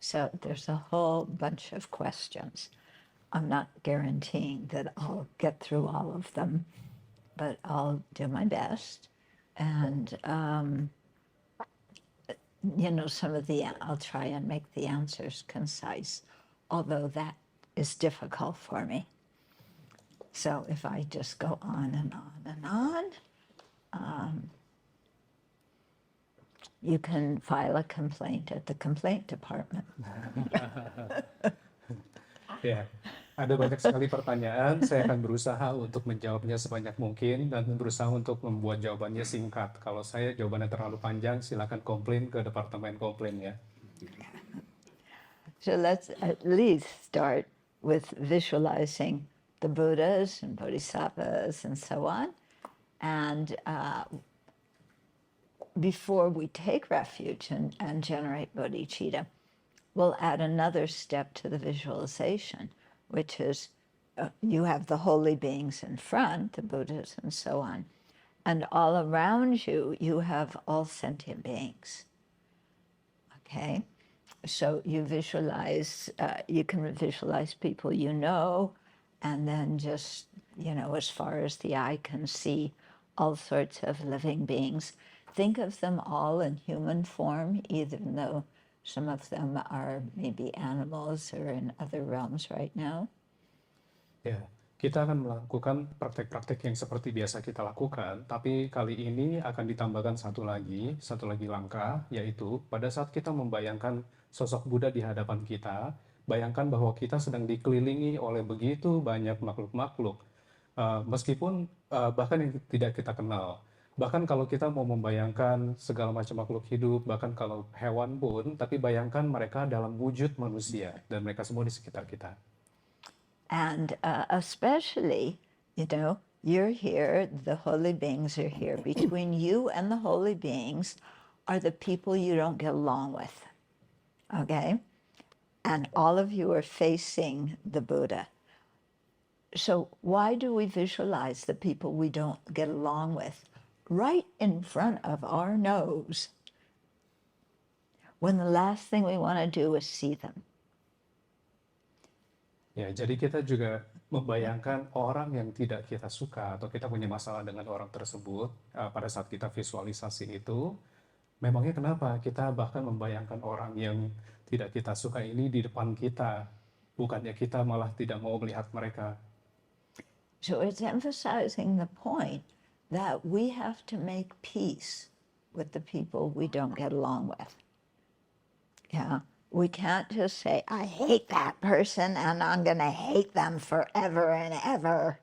So there's a whole bunch of questions. I'm not guaranteeing that I'll get through all of them, but I'll do my best. And, I'll try and make the answers concise, although that is difficult for me. So if I just go on and on and on, you can file a complaint at the complaint department. Ya, ada banyak sekali pertanyaan. Saya akan berusaha untuk menjawabnya sebanyak mungkin dan berusaha untuk membuat jawabannya singkat. Kalau saya jawabannya terlalu panjang, silakan komplain ke departemen komplain ya. So let's at least start with visualizing the Buddhas and Bodhisattvas and so on. And before we take refuge and generate bodhicitta, we'll add another step to the visualization, which is you have the holy beings in front, the Buddhas and so on, and all around you, you have all sentient beings. Okay? So you visualize, you can visualize people you know, and then just, as far as the eye can see, all sorts of living beings. Think of them all in human form, even though some of them are maybe animals or in other realms right now. Ya, kita akan melakukan praktek-praktek yang seperti biasa kita lakukan, tapi kali ini akan ditambahkan satu lagi langkah, yaitu pada saat kita membayangkan sosok Buddha di hadapan kita, bayangkan bahwa kita sedang dikelilingi oleh begitu banyak makhluk-makhluk, meskipun bahkan yang tidak kita kenal. Bahkan kalau kita mau membayangkan segala macam makhluk hidup, bahkan kalau hewan pun, tapi bayangkan mereka dalam wujud manusia, dan mereka semua di sekitar kita. And especially, you're here, the holy beings are here. Between you and the holy beings are the people you don't get along with, okay? And all of you are facing the Buddha. So why do we visualize the people we don't get along with right in front of our nose when the last thing we want to do is see them? Ya, jadi kita juga membayangkan orang yang tidak kita suka atau kita punya masalah dengan orang tersebut pada saat kita visualisasi itu. Memangnya kenapa kita bahkan membayangkan orang yang tidak kita suka ini di depan kita, bukannya kita malah tidak mau melihat mereka. So it's emphasizing the point that we have to make peace with the people we don't get along with. Yeah. We can't just say, I hate that person and I'm going to hate them forever and ever.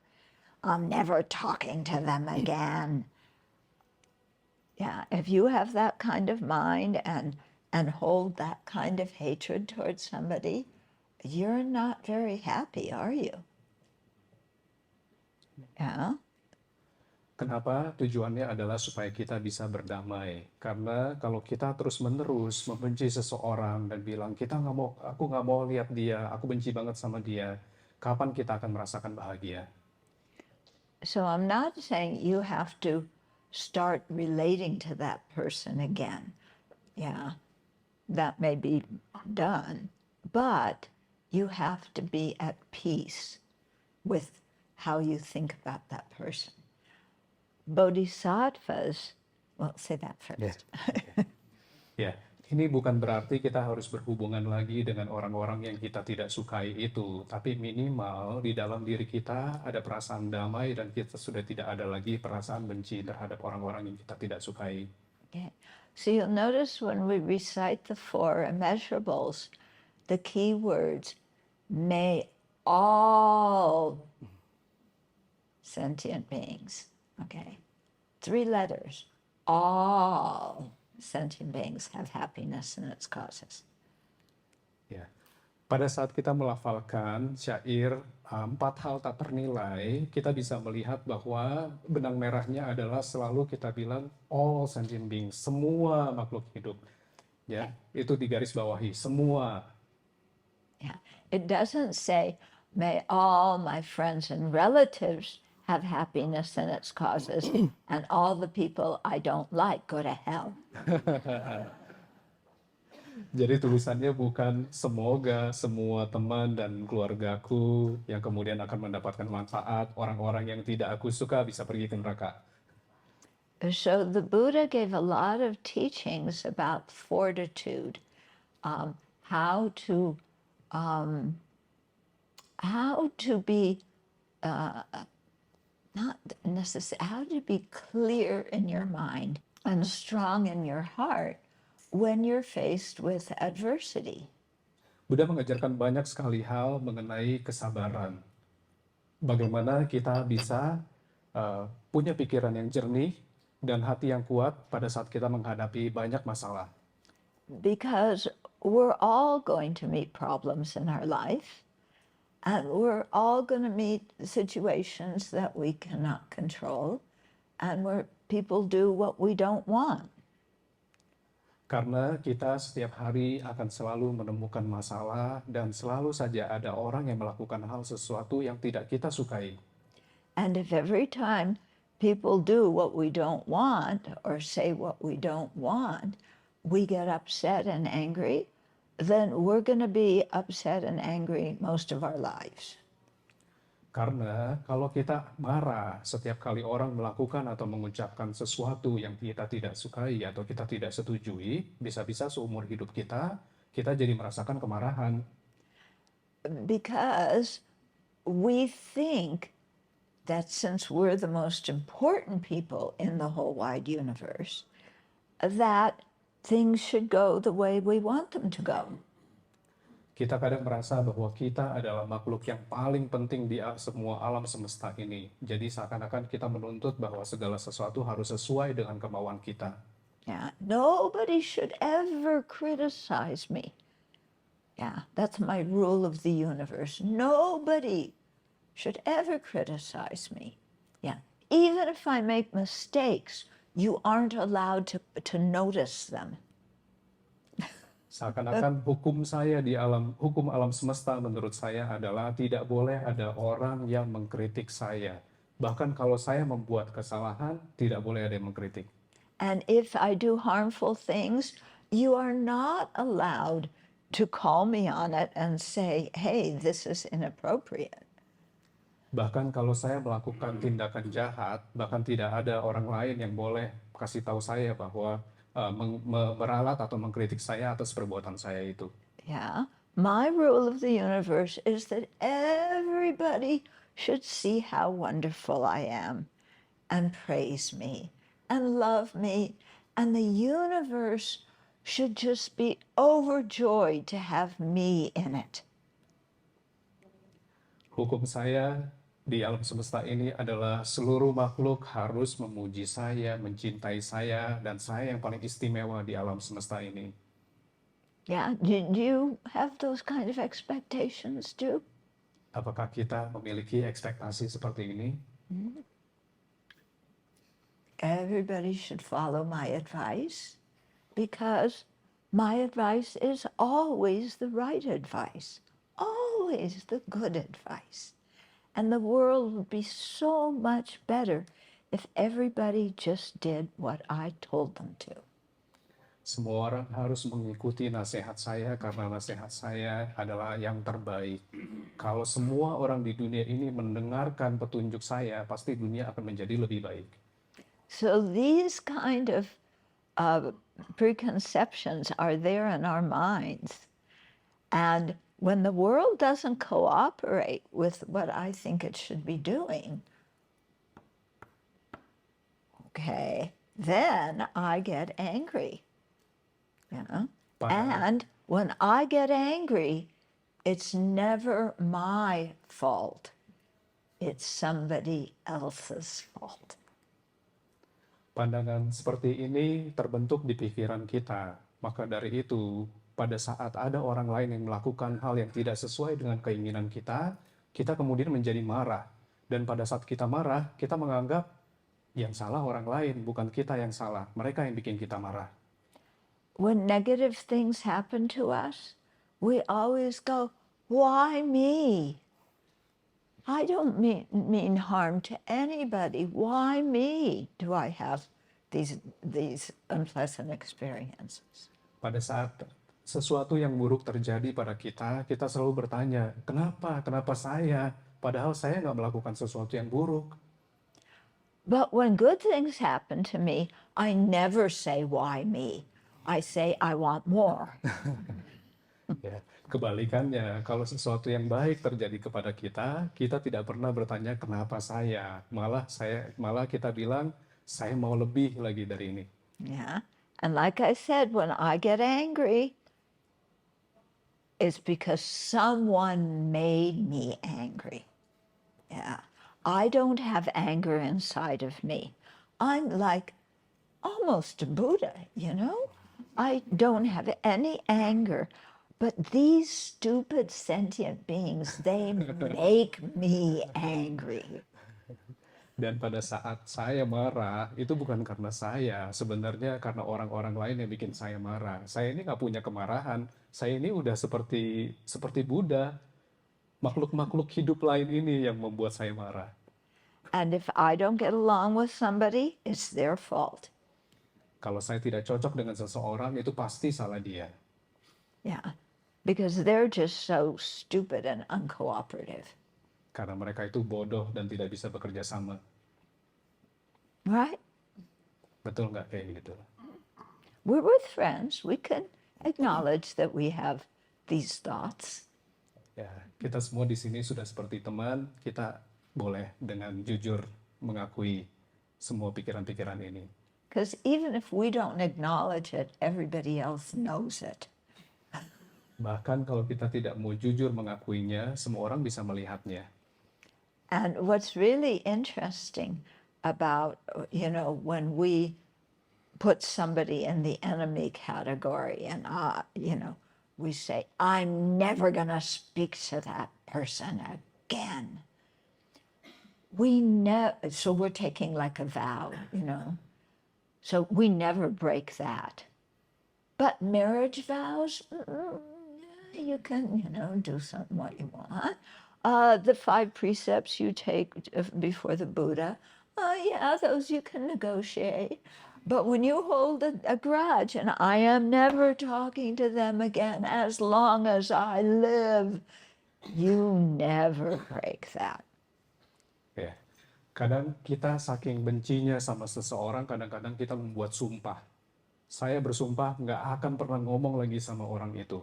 I'm never talking to them again. Yeah, if you have that kind of mind and hold that kind of hatred towards somebody, you're not very happy, are you? Yeah. Kenapa? Tujuannya adalah supaya kita bisa berdamai. Karena kalau kita terus-menerus membenci seseorang dan bilang aku nggak mau lihat dia, aku benci banget sama dia, kapan kita akan merasakan bahagia? So I'm not saying you have to start relating to that person again. Yeah, that may be done, but you have to be at peace with how you think about that person. Bodhisattvas, well, say that first. Ya, ini bukan berarti kita harus berhubungan lagi dengan orang-orang yang kita tidak sukai itu, tapi minimal di dalam diri kita ada perasaan damai dan kita sudah tidak ada lagi perasaan benci terhadap orang-orang yang kita tidak sukai. Okay. So you'll notice when we recite the four immeasurables, the key words, may all sentient beings. Okay, 3 letters. All sentient beings have happiness and its causes. Ya, pada saat kita melafalkan syair 4 hal tak ternilai, kita bisa melihat bahwa benang merahnya adalah selalu kita bilang all sentient beings, semua makhluk hidup. Ya, itu digaris bawahi, semua. Yeah, it doesn't say may all my friends and relatives have happiness and its causes, and all the people I don't like go to hell. Jadi tulisannya bukan semoga semua teman dan keluargaku yang kemudian akan mendapatkan manfaat, orang-orang yang tidak aku suka bisa pergi ke neraka. So the Buddha gave a lot of teachings about fortitude, how to be not necessarily how to be clear in your mind and strong in your heart when you're faced with adversity. Buddha mengajarkan banyak sekali hal mengenai kesabaran. Bagaimana kita bisa punya pikiran yang jernih dan hati yang kuat pada saat kita menghadapi banyak masalah. Because we're all going to meet problems in our life, and we're all going to meet situations that we cannot control, and where people do what we don't want. Karena kita setiap hari akan selalu menemukan masalah dan selalu saja ada orang yang melakukan hal sesuatu yang tidak kita sukai. And if every time people do what we don't want or say what we don't want, we get upset and angry, then we're going to be upset and angry most of our lives. Karena kalau kita marah setiap kali orang melakukan atau mengucapkan sesuatu yang kita tidak sukai atau kita tidak setujui, bisa-bisa seumur hidup kita jadi merasakan kemarahan. Because we think that since we're the most important people in the whole wide universe, that things should go the way we want them to go. Kita kadang merasa bahwa kita adalah makhluk yang paling penting di semua alam semesta ini. Jadi seakan-akan kita menuntut bahwa segala sesuatu harus sesuai dengan kemauan kita. Yeah, nobody should ever criticize me. Yeah, that's my rule of the universe. Nobody should ever criticize me. Yeah, even if I make mistakes, you aren't allowed to notice them. Seakan-akan hukum alam semesta menurut saya adalah tidak boleh ada orang yang mengkritik saya. Bahkan kalau saya membuat kesalahan, tidak boleh ada yang mengkritik. And if I do harmful things, you are not allowed to call me on it and say, hey, this is inappropriate. Bahkan kalau saya melakukan tindakan jahat, bahkan tidak ada orang lain yang boleh kasih tahu saya bahwa meralat atau mengkritik saya atas perbuatan saya itu. Yeah, my rule of the universe is that everybody should see how wonderful I am and praise me and love me, and the universe should just be overjoyed to have me in it. Hukum saya di alam semesta ini adalah seluruh makhluk harus memuji saya, mencintai saya, dan saya yang paling istimewa di alam semesta ini. Yeah, do you have those kind of expectations too? Apakah kita memiliki ekspektasi seperti ini? Everybody should follow my advice, because my advice is always the right advice, always the good advice. And the world would be so much better if everybody just did what I told them to. Semua orang harus mengikuti nasihat saya karena nasihat saya adalah yang terbaik. Kalau semua orang di dunia ini mendengarkan petunjuk saya, pasti dunia akan menjadi lebih baik. So these kind of preconceptions are there in our minds. And when the world doesn't cooperate with what I think it should be doing, okay, then I get angry. You know? And when I get angry, it's never my fault. It's somebody else's fault. Pandangan seperti ini terbentuk di pikiran kita. Maka dari itu, pada saat ada orang lain yang melakukan hal yang tidak sesuai dengan keinginan kita kemudian menjadi marah. Dan pada saat kita marah, kita menganggap yang salah orang lain, bukan kita yang salah. Mereka yang bikin kita marah. When negative things happen to us, we always go, why me? I don't mean harm to anybody. Why me do I have these unpleasant experiences? Pada saat sesuatu yang buruk terjadi pada kita, kita selalu bertanya, kenapa? Kenapa saya? Padahal saya nggak melakukan sesuatu yang buruk. But when good things happen to me, I never say, why me? I say, I want more. Ya, kebalikannya, kalau sesuatu yang baik terjadi kepada kita, kita tidak pernah bertanya kenapa saya. Malah kita bilang, saya mau lebih lagi dari ini. Yeah. And like I said, when I get angry, it's because someone made me angry. Yeah. I don't have anger inside of me. I'm like almost a Buddha, you know? I don't have any anger. But these stupid sentient beings, they make me angry. Dan pada saat saya marah, itu bukan karena saya, sebenarnya karena orang-orang lain yang bikin saya marah. Saya ini nggak punya kemarahan, saya ini udah seperti Buddha, makhluk-makhluk hidup lain ini yang membuat saya marah. And if I don't get along with somebody, it's their fault. Kalau saya tidak cocok dengan seseorang, itu pasti salah dia. Yeah, because they're just so stupid and uncooperative. Karena mereka itu bodoh dan tidak bisa bekerja sama. Right? Betul nggak kayak gitu? We're with friends. We can acknowledge that we have these thoughts. Ya, kita semua di sini sudah seperti teman, kita boleh dengan jujur mengakui semua pikiran-pikiran ini. Because even if we don't acknowledge it, everybody else knows it. Bahkan kalau kita tidak mau jujur mengakuinya, semua orang bisa melihatnya. And what's really interesting about, when we put somebody in the enemy category and, we say, I'm never going to speak to that person again. So we're taking like a vow, So we never break that. But marriage vows, you can, do something what you want. The 5 precepts you take before the Buddha, those you can negotiate. But when you hold a grudge, and I am never talking to them again as long as I live, you never break that. Ya, kadang kita saking bencinya sama seseorang, kadang-kadang kita membuat sumpah. Saya bersumpah nggak akan pernah ngomong lagi sama orang itu.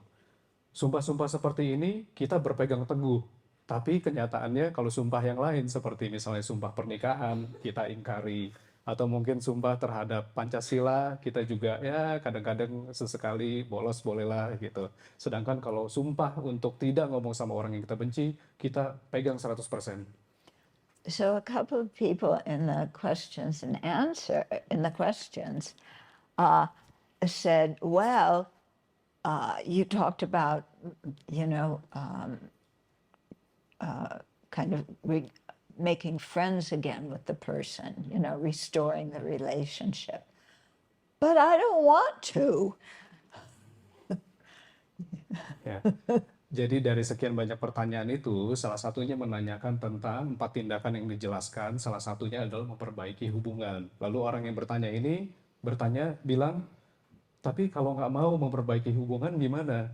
Sumpah-sumpah seperti ini kita berpegang teguh. Tapi kenyataannya kalau sumpah yang lain seperti misalnya sumpah pernikahan kita ingkari, atau mungkin sumpah terhadap Pancasila kita juga ya kadang-kadang sesekali bolos bolehlah gitu. Sedangkan kalau sumpah untuk tidak ngomong sama orang yang kita benci, kita pegang 100%. So a couple of people in the questions said, well, you talked about, kind of making friends again with the person, restoring the relationship. But I don't want to. Ya. Jadi dari sekian banyak pertanyaan itu, salah satunya menanyakan tentang 4 tindakan yang dijelaskan, salah satunya adalah memperbaiki hubungan. Lalu orang yang bertanya ini bilang, tapi kalau nggak mau memperbaiki hubungan gimana?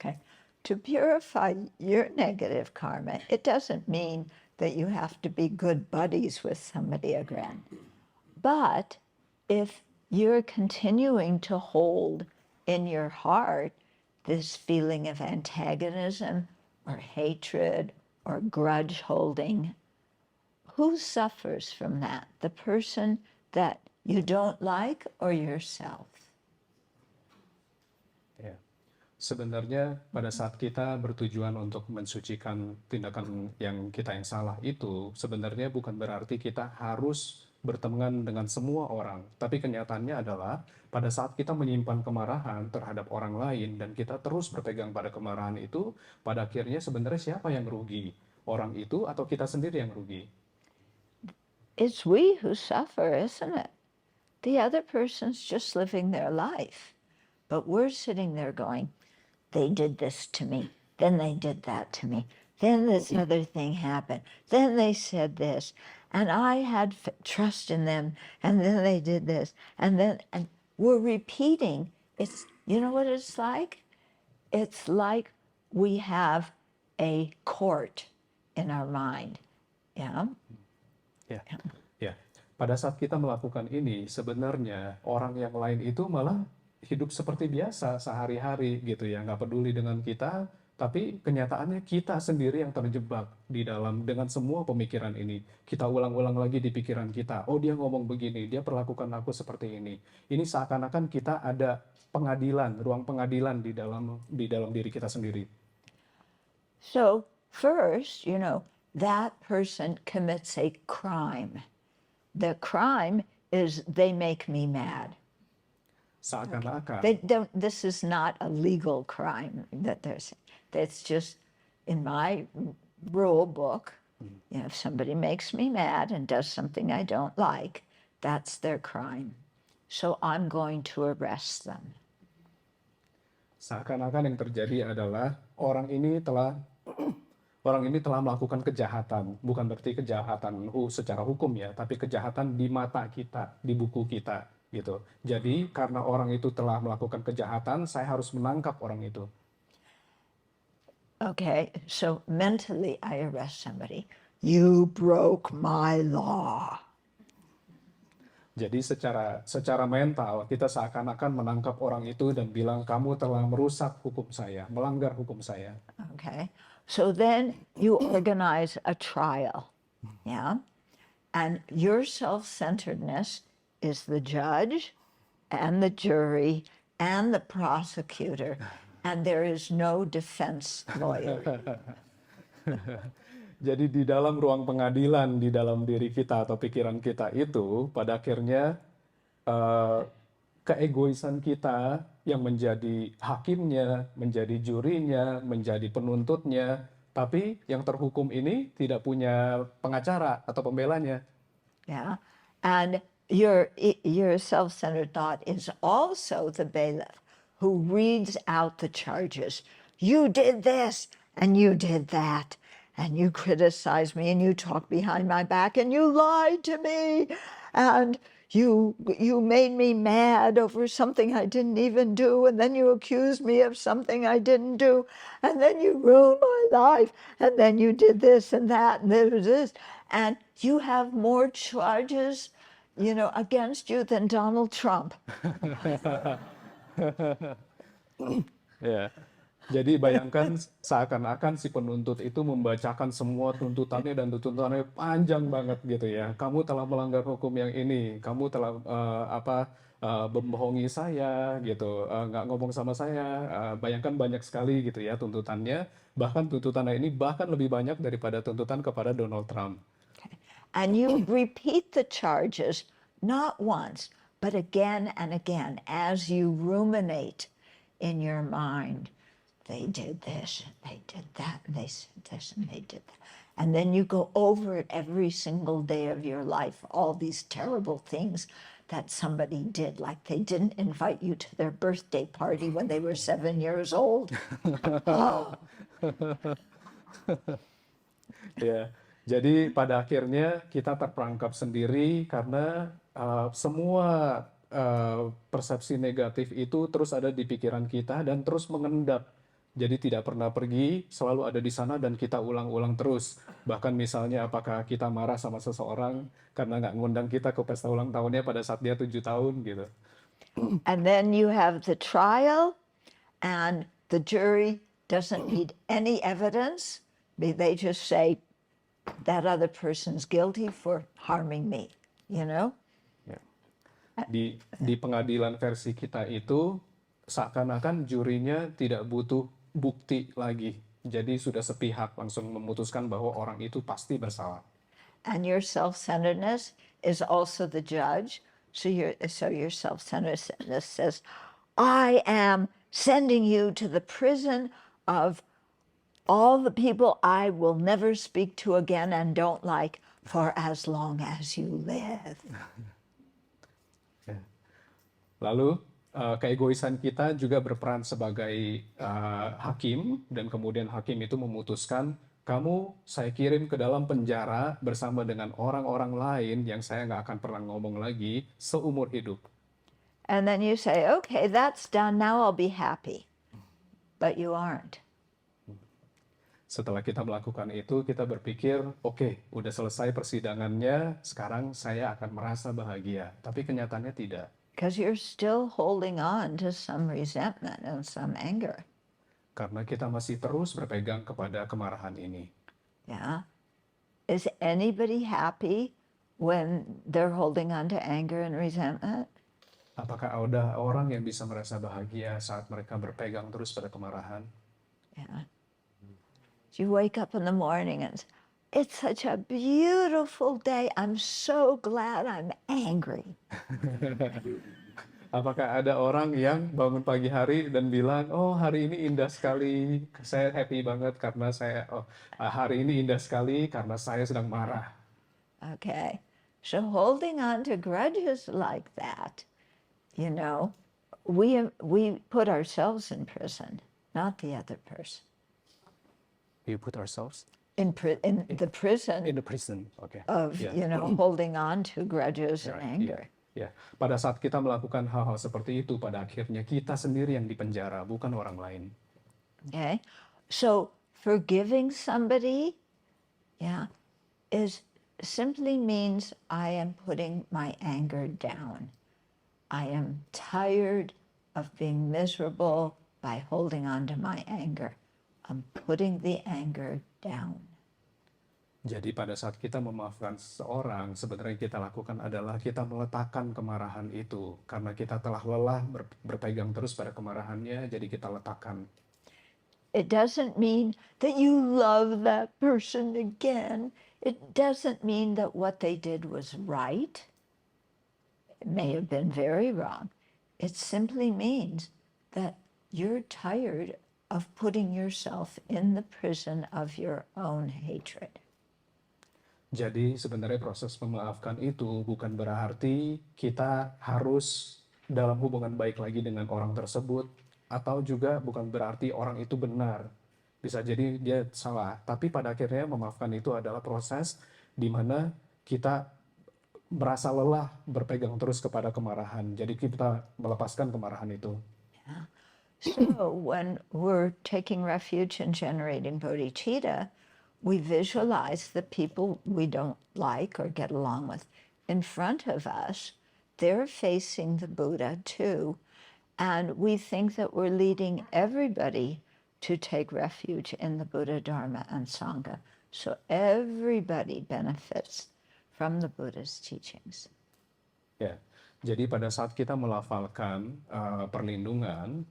Okay. To purify your negative karma, it doesn't mean that you have to be good buddies with somebody again. But if you're continuing to hold in your heart this feeling of antagonism or hatred or grudge holding, who suffers from that? The person that you don't like or yourself? Ya. Sebenarnya pada saat kita bertujuan untuk mensucikan tindakan yang salah itu, sebenarnya bukan berarti kita harus berteman dengan semua orang. Tapi kenyataannya adalah pada saat kita menyimpan kemarahan terhadap orang lain dan kita terus berpegang pada kemarahan itu, pada akhirnya sebenarnya siapa yang rugi? Orang itu atau kita sendiri yang rugi? It's we who suffer, isn't it? The other person's just living their life. But we're sitting there going, they did this to me, then they did that to me, then this other thing happened, then they said this, and I had trust in them, and then they did this, and we're repeating. You know what it's like? it's like we have a court in our mind. Yeah. Ya, ya. Pada saat kita melakukan ini, sebenarnya orang yang lain itu malah hidup seperti biasa sehari-hari gitu ya, nggak peduli dengan kita, tapi kenyataannya kita sendiri yang terjebak di dalam dengan semua pemikiran ini. Kita ulang-ulang lagi di pikiran kita, oh dia ngomong begini, dia perlakukan aku seperti ini. Ini seakan-akan kita ada pengadilan, ruang pengadilan di dalam diri kita sendiri. So first, that person commits a crime. The crime is they make me mad. Seakan-akan This is not a legal crime that there's. That's just in my rule book. If somebody makes me mad and does something I don't like, that's their crime. So I'm going to arrest them. Seakan-akan yang terjadi adalah orang ini telah melakukan kejahatan, bukan berarti kejahatan secara hukum ya, tapi kejahatan di mata kita, di buku kita gitu. Jadi karena orang itu telah melakukan kejahatan, saya harus menangkap orang itu. Okay, so mentally I arrest somebody. You broke my law. Jadi secara mental kita seakan-akan menangkap orang itu dan bilang kamu telah merusak hukum saya, melanggar hukum saya. Okay, so then you organize a trial, yeah? And your self-centeredness is the judge and the jury and the prosecutor, and there is no defense lawyer. Jadi di dalam ruang pengadilan, di dalam diri kita atau pikiran kita itu, pada akhirnya keegoisan kita yang menjadi hakimnya, menjadi jurinya, menjadi penuntutnya, tapi yang terhukum ini tidak punya pengacara atau pembelanya. Yeah, and your self-centered thought is also the bailiff who reads out the charges. You did this and you did that. And you criticized me and you talked behind my back and you lied to me and you made me mad over something I didn't even do, and then you accused me of something I didn't do, and then you ruined my life, and then you did this and that and this, and you have more charges, against you than Donald Trump. Ya. Jadi bayangkan seakan-akan si penuntut itu membacakan semua tuntutannya dan tuntutannya panjang banget gitu ya. Kamu telah melanggar hukum yang ini, kamu telah membohongi saya gitu, nggak ngomong sama saya. Bayangkan banyak sekali gitu ya tuntutannya. Bahkan tuntutannya ini bahkan lebih banyak daripada tuntutan kepada Donald Trump. Okay. And you repeat the charges not once, but again and again as you ruminate in your mind. They did this, they did that, and they said this, and they did that. And then you go over it every single day of your life, all these terrible things that somebody did, like they didn't invite you to their birthday party when they were 7 years old. Oh. Ya, jadi pada akhirnya kita terperangkap sendiri karena semua persepsi negatif itu terus ada di pikiran kita dan terus mengendap. Jadi tidak pernah pergi, selalu ada di sana dan kita ulang-ulang terus. Bahkan misalnya apakah kita marah sama seseorang karena nggak ngundang kita ke pesta ulang tahunnya pada saat dia 7 tahun gitu. And then you have the trial and the jury doesn't need any evidence. They just say that other person's guilty for harming me, Ya. Di pengadilan versi kita itu seakan-akan jurinya tidak butuh bukti lagi. Jadi sudah sepihak langsung memutuskan bahwa orang itu pasti bersalah. And your self-centeredness is also the judge. So your self-centeredness says, I am sending you to the prison of all the people I will never speak to again and don't like for as long as you live. Lalu keegoisan kita juga berperan sebagai hakim, dan kemudian hakim itu memutuskan, kamu saya kirim ke dalam penjara bersama dengan orang-orang lain yang saya nggak akan pernah ngomong lagi seumur hidup. And then you say, okay, that's done, now I'll be happy. but you aren't. Setelah kita melakukan itu, kita berpikir, oke, udah selesai persidangannya, sekarang saya akan merasa bahagia. Tapi kenyataannya tidak. Because you're still holding on to some resentment and some anger. Karena kita masih terus berpegang kepada kemarahan ini. Yeah. Is anybody happy when they're holding on to anger and resentment? Apakah ada orang yang bisa merasa bahagia saat mereka berpegang terus pada kemarahan? Yeah. You wake up in the morning and say, it's such a beautiful day. I'm so glad I'm angry. Apakah ada orang yang bangun pagi hari dan bilang, oh hari ini indah sekali, saya happy banget karena hari ini indah sekali karena saya sedang marah. Okay. So holding on to grudges like that, you know, we put ourselves in prison, not the other person. We put ourselves In the prison in the prison, okay. of, Yeah. you know, holding on to grudges and Right, anger. Ya, pada saat kita melakukan hal-hal seperti itu, pada akhirnya kita sendiri yang dipenjara, bukan orang lain. Okay. So forgiving somebody, yeah, simply means I am putting my anger down. I am tired of being miserable by holding on to my anger. I'm putting the anger down. Jadi pada saat kita memaafkan seseorang, sebenarnya kita lakukan adalah kita meletakkan kemarahan itu. Karena kita telah lelah berpegang terus pada kemarahannya, jadi kita letakkan. It doesn't mean that you love that person again. It doesn't mean that what they did was right. It may have been very wrong. It simply means that you're tired of putting yourself in the prison of your own hatred. Jadi sebenarnya proses memaafkan itu bukan berarti kita harus dalam hubungan baik lagi dengan orang tersebut, atau juga bukan berarti orang itu benar. Bisa jadi dia salah, tapi pada akhirnya memaafkan itu adalah proses di mana kita merasa lelah berpegang terus kepada kemarahan. Jadi kita melepaskan kemarahan itu. Yeah. So when we're taking refuge in generating bodhicitta, we visualize the people we don't like or get along with in front of us. They're facing the Buddha too. And we think that we're leading everybody to take refuge in the Buddha, Dharma, and Sangha. So everybody benefits from the Buddha's teachings. Ya, jadi pada saat kita melafalkan perlindungan,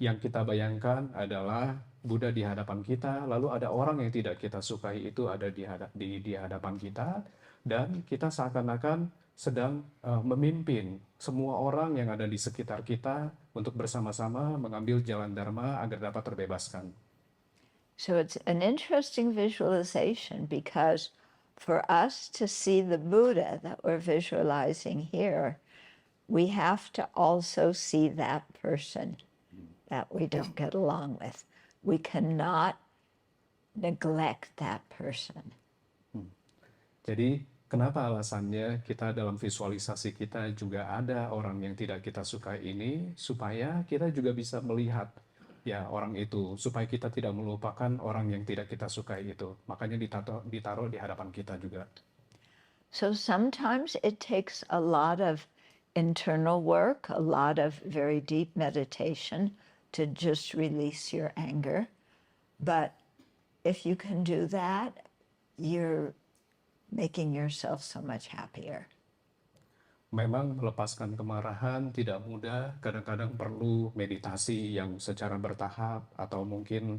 yang kita bayangkan adalah Buddha di hadapan kita, lalu ada orang yang tidak kita sukai itu ada di hadapan kita, dan kita seakan-akan sedang memimpin semua orang yang ada di sekitar kita untuk bersama-sama mengambil jalan Dharma agar dapat terbebaskan. So it's an interesting visualization because for us to see the Buddha that we're visualizing here, we have to also see that person that we don't get along with. We cannot neglect that person. Jadi kenapa alasannya kita dalam visualisasi kita juga ada orang yang tidak kita sukai ini, supaya kita juga bisa melihat ya orang itu, supaya kita tidak melupakan orang yang tidak kita sukai itu. Makanya ditaruh di hadapan kita juga. So sometimes it takes a lot of internal work, a lot of very deep meditation to just release your anger. But if you can do that, you're making yourself so much happier. Memang melepaskan kemarahan tidak mudah, kadang-kadang perlu meditasi yang secara bertahap atau mungkin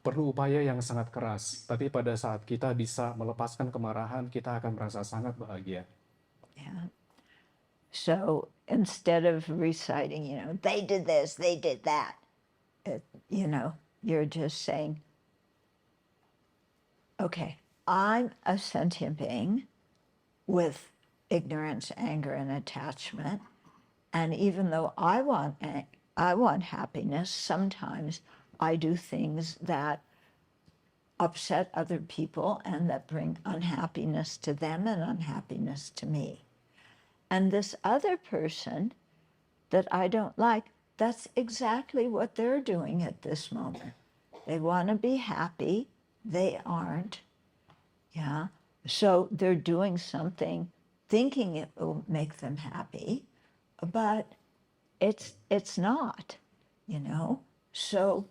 perlu upaya yang sangat keras. Tapi pada saat kita bisa melepaskan kemarahan, kita akan merasa sangat bahagia. Yeah. So instead of reciting, they did this, they did that, you're just saying, okay, I'm a sentient being with ignorance, anger, and attachment. And even though I want happiness, sometimes I do things that upset other people and that bring unhappiness to them and unhappiness to me. And this other person that I don't like, that's exactly what they're doing at this moment. They want to be happy. They aren't. Yeah. So they're doing something thinking it will make them happy, but it's not, you know. So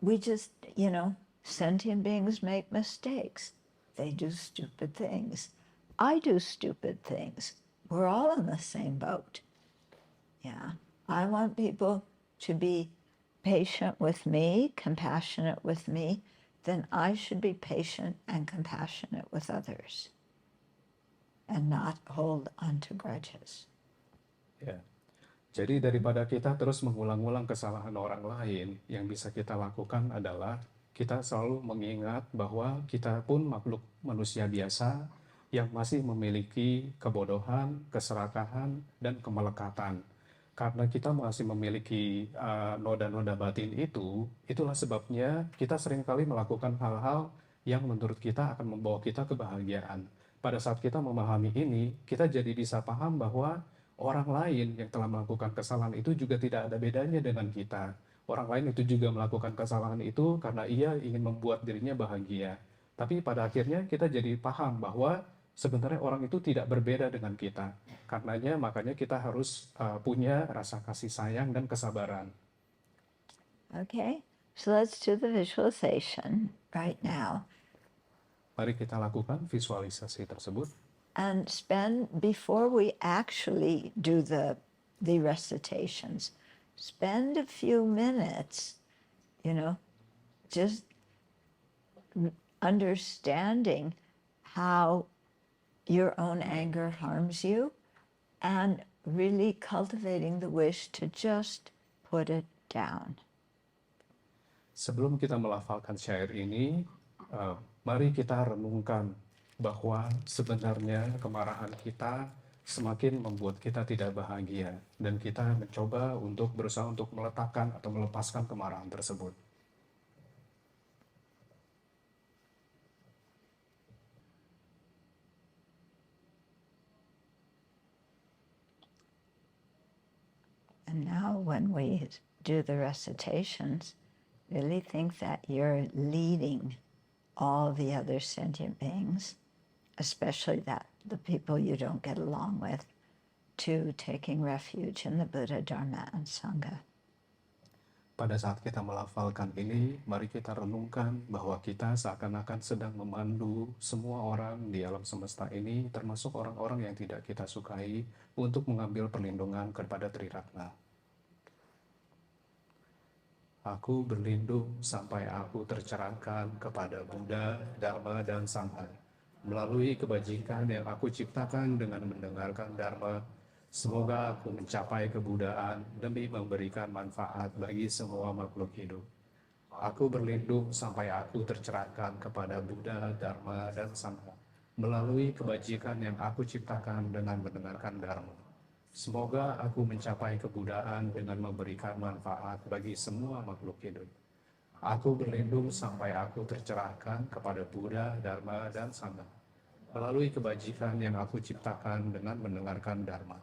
we just, sentient beings make mistakes. They do stupid things. I do stupid things. We're all in the same boat. Yeah. I want people to be patient with me, compassionate with me, then I should be patient and compassionate with others and not hold onto grudges. Ya. Jadi daripada kita terus mengulang-ulang kesalahan orang lain, yang bisa kita lakukan adalah kita selalu mengingat bahwa kita pun makhluk manusia biasa yang masih memiliki kebodohan, keserakahan, dan kemelekatan. Karena kita masih memiliki noda-noda batin itu, itulah sebabnya kita seringkali melakukan hal-hal yang menurut kita akan membawa kita kebahagiaan. Pada saat kita memahami ini, kita jadi bisa paham bahwa orang lain yang telah melakukan kesalahan itu juga tidak ada bedanya dengan kita. Orang lain itu juga melakukan kesalahan itu karena ia ingin membuat dirinya bahagia. Tapi pada akhirnya kita jadi paham bahwa sebenarnya orang itu tidak berbeda dengan kita. Karenanya makanya kita harus punya rasa kasih sayang dan kesabaran. Okay, so let's do the visualization right now. Mari kita lakukan visualisasi tersebut. And before we actually do the recitations, spend a few minutes, just understanding how your own anger harms you and really cultivating the wish to just put it down. Sebelum kita melafalkan syair ini, mari kita renungkan bahwa sebenarnya kemarahan kita semakin membuat kita tidak bahagia dan kita mencoba untuk berusaha untuk meletakkan atau melepaskan kemarahan tersebut. And now when we do the recitations, really think that you're leading all the other sentient beings, especially the people you don't get along with, to taking refuge in the Buddha, Dharma, and Sangha. Pada saat kita melafalkan ini, mari kita renungkan bahwa kita seakan-akan sedang memandu semua orang di alam semesta ini, termasuk orang-orang yang tidak kita sukai, untuk mengambil perlindungan kepada Triratna. Aku berlindung sampai aku tercerahkan kepada Buddha, Dharma, dan Sangha. Melalui kebajikan yang aku ciptakan dengan mendengarkan Dharma, semoga aku mencapai kebudaan demi memberikan manfaat bagi semua makhluk hidup. Aku berlindung sampai aku tercerahkan kepada Buddha, Dharma, dan Sangha. Melalui kebajikan yang aku ciptakan dengan mendengarkan Dharma. Semoga aku mencapai kebudaan dengan memberikan manfaat bagi semua makhluk hidup. Aku berlindung sampai aku tercerahkan kepada Buddha, Dharma, dan Sangha. Melalui kebajikan yang aku ciptakan dengan mendengarkan Dharma.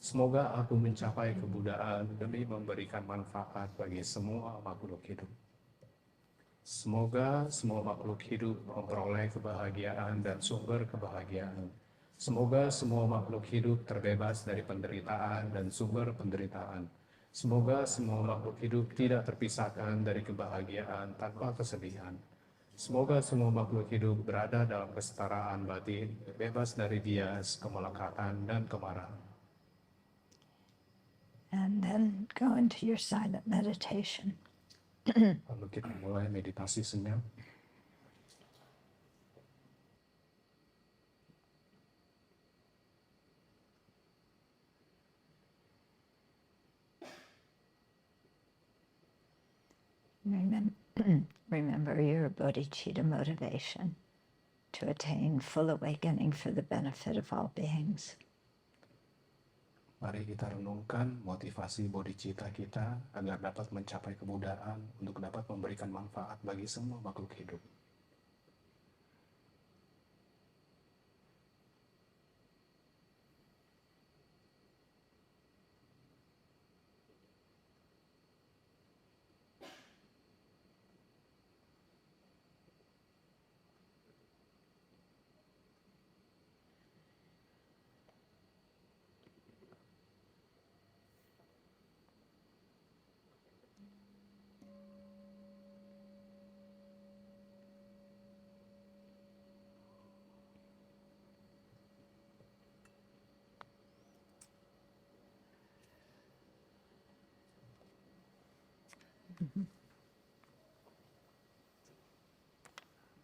Semoga aku mencapai kebudaan demi memberikan manfaat bagi semua makhluk hidup. Semoga semua makhluk hidup memperoleh kebahagiaan dan sumber kebahagiaan. Semoga semua makhluk hidup terbebas dari penderitaan dan sumber penderitaan. Semoga semua makhluk hidup tidak terpisahkan dari kebahagiaan tanpa kesedihan. Semoga semua makhluk hidup berada dalam kesetaraan batin, bebas dari bias, kemelekatan, dan kemarahan. And then go into your silent meditation. Lalu kita mulai meditasi senyap. Remember your bodhicitta motivation to attain full awakening for the benefit of all beings. Mari kita renungkan motivasi bodhicitta kita agar dapat mencapai kebudaan untuk dapat memberikan manfaat bagi semua makhluk hidup.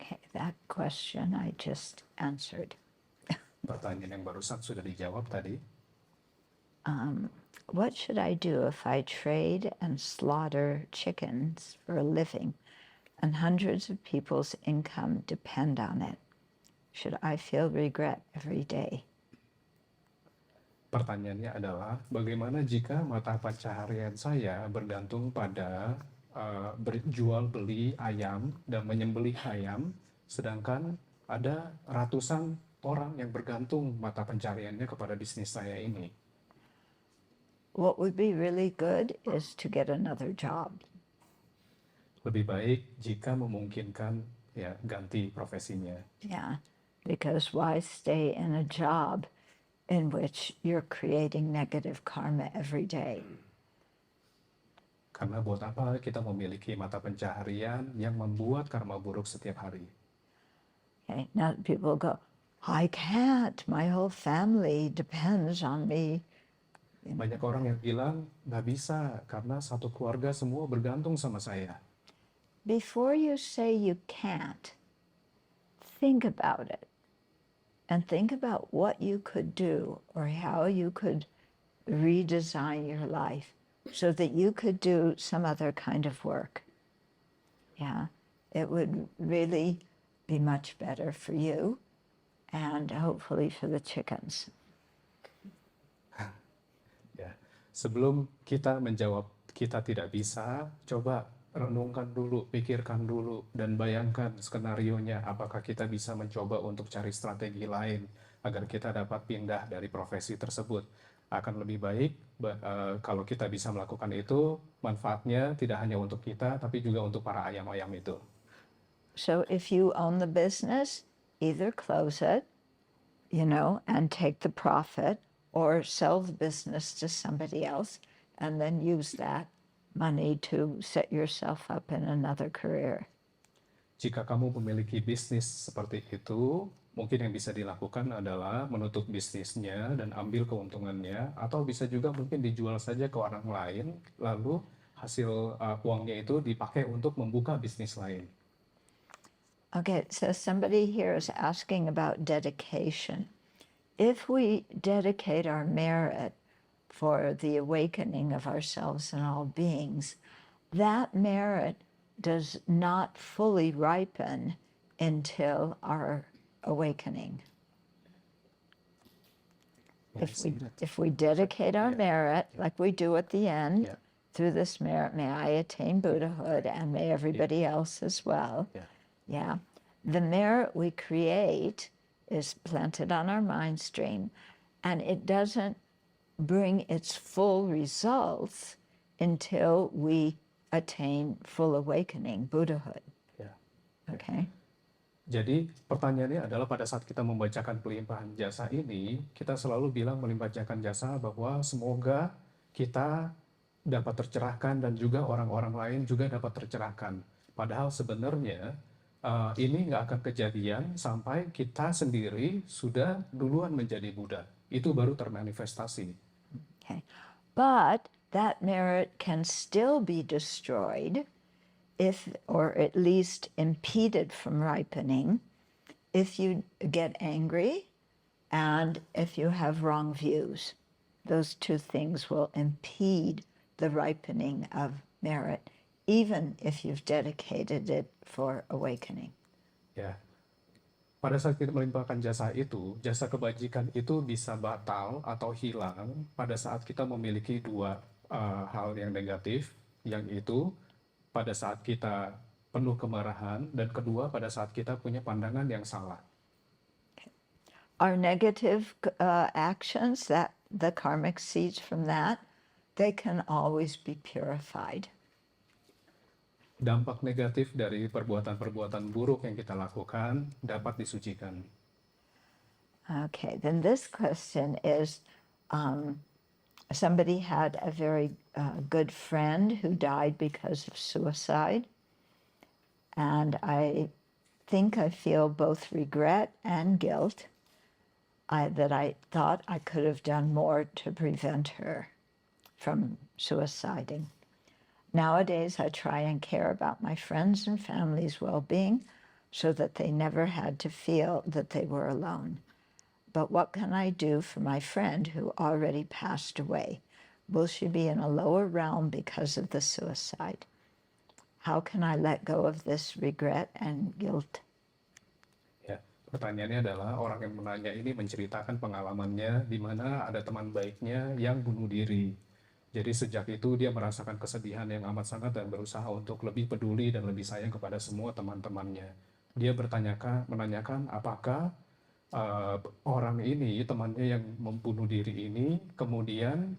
Okay, that question I just answered. Pertanyaan yang barusan sudah dijawab tadi. What should I do if I trade and slaughter chickens for a living and hundreds of people's income depend on it? Should I feel regret every day? Pertanyaannya adalah, bagaimana jika mata pencaharian saya bergantung pada berjual beli ayam dan menyembelih ayam, sedangkan ada ratusan orang yang bergantung mata pencahariannya kepada bisnis saya ini. What would be really good is to get another job. Lebih baik jika memungkinkan ya ganti profesinya. Yeah, because why stay in a job in which you're creating negative karma every day? Karena buat apa kita memiliki mata pencaharian yang membuat karma buruk setiap hari? Okay, now people go, I can't, my whole family depends on me. Banyak orang yang bilang, nggak bisa, karena satu keluarga semua bergantung sama saya. Before you say you can't, think about it. And think about what you could do or how you could redesign your life so that you could do some other kind of work. Yeah, it would really be much better for you and hopefully for the chickens. Ya, sebelum kita menjawab kita tidak bisa, coba renungkan dulu, pikirkan dulu, dan bayangkan skenarionya apakah kita bisa mencoba untuk cari strategi lain agar kita dapat pindah dari profesi tersebut. Akan lebih baik kalau kita bisa melakukan itu, manfaatnya tidak hanya untuk kita, tapi juga untuk para ayam-ayam itu. So if you own the business, either close it, and take the profit, or sell the business to somebody else and then use that money to set yourself up in another career. Jika kamu memiliki bisnis seperti itu, mungkin yang bisa dilakukan adalah menutup bisnisnya dan ambil keuntungannya, atau bisa juga mungkin dijual saja ke orang lain, lalu hasil uangnya itu dipakai untuk membuka bisnis lain. Okay, so somebody here is asking about dedication. If we dedicate our merit for the awakening of ourselves and all beings, that merit does not fully ripen until our awakening. If we dedicate our merit, like we do at the end, through this merit, may I attain Buddhahood and may everybody else as well. Yeah. The merit we create is planted on our mind stream, and it doesn't bring its full results until we attain full awakening, Buddhahood. Okay? Jadi pertanyaannya adalah pada saat kita membacakan pelimpahan jasa ini, kita selalu bilang melimpahkan jasa bahwa semoga kita dapat tercerahkan dan juga orang-orang lain juga dapat tercerahkan. Padahal sebenarnya ini nggak akan kejadian sampai kita sendiri sudah duluan menjadi Buddha. Itu baru termanifestasi. Okay. But that merit can still be destroyed or at least impeded from ripening, if you get angry and if you have wrong views. Those two things will impede the ripening of merit, even if you've dedicated it for awakening. Ya, pada saat kita melimpahkan jasa itu, jasa kebajikan itu bisa batal atau hilang pada saat kita memiliki dua hal yang negatif, yang itu pada saat kita penuh kemarahan, dan kedua pada saat kita punya pandangan yang salah. Our negative actions, that the karmic seeds from that, they can always be purified. Dampak negatif dari perbuatan-perbuatan buruk yang kita lakukan dapat disucikan. Okay, then this question is, somebody had a very good friend who died because of suicide, and I think I feel both regret and guilt that I thought I could have done more to prevent her from suiciding. Nowadays, I try and care about my friends' and family's well-being so that they never had to feel that they were alone. But what can I do for my friend who already passed away? Will she be in a lower realm because of the suicide? How can I let go of this regret and guilt? Ya, pertanyaannya adalah orang yang menanya ini menceritakan pengalamannya di mana ada teman baiknya yang bunuh diri. Jadi sejak itu dia merasakan kesedihan yang amat sangat dan berusaha untuk lebih peduli dan lebih sayang kepada semua teman-temannya. Dia menanyakan apakah orang ini, temannya yang membunuh diri ini, kemudian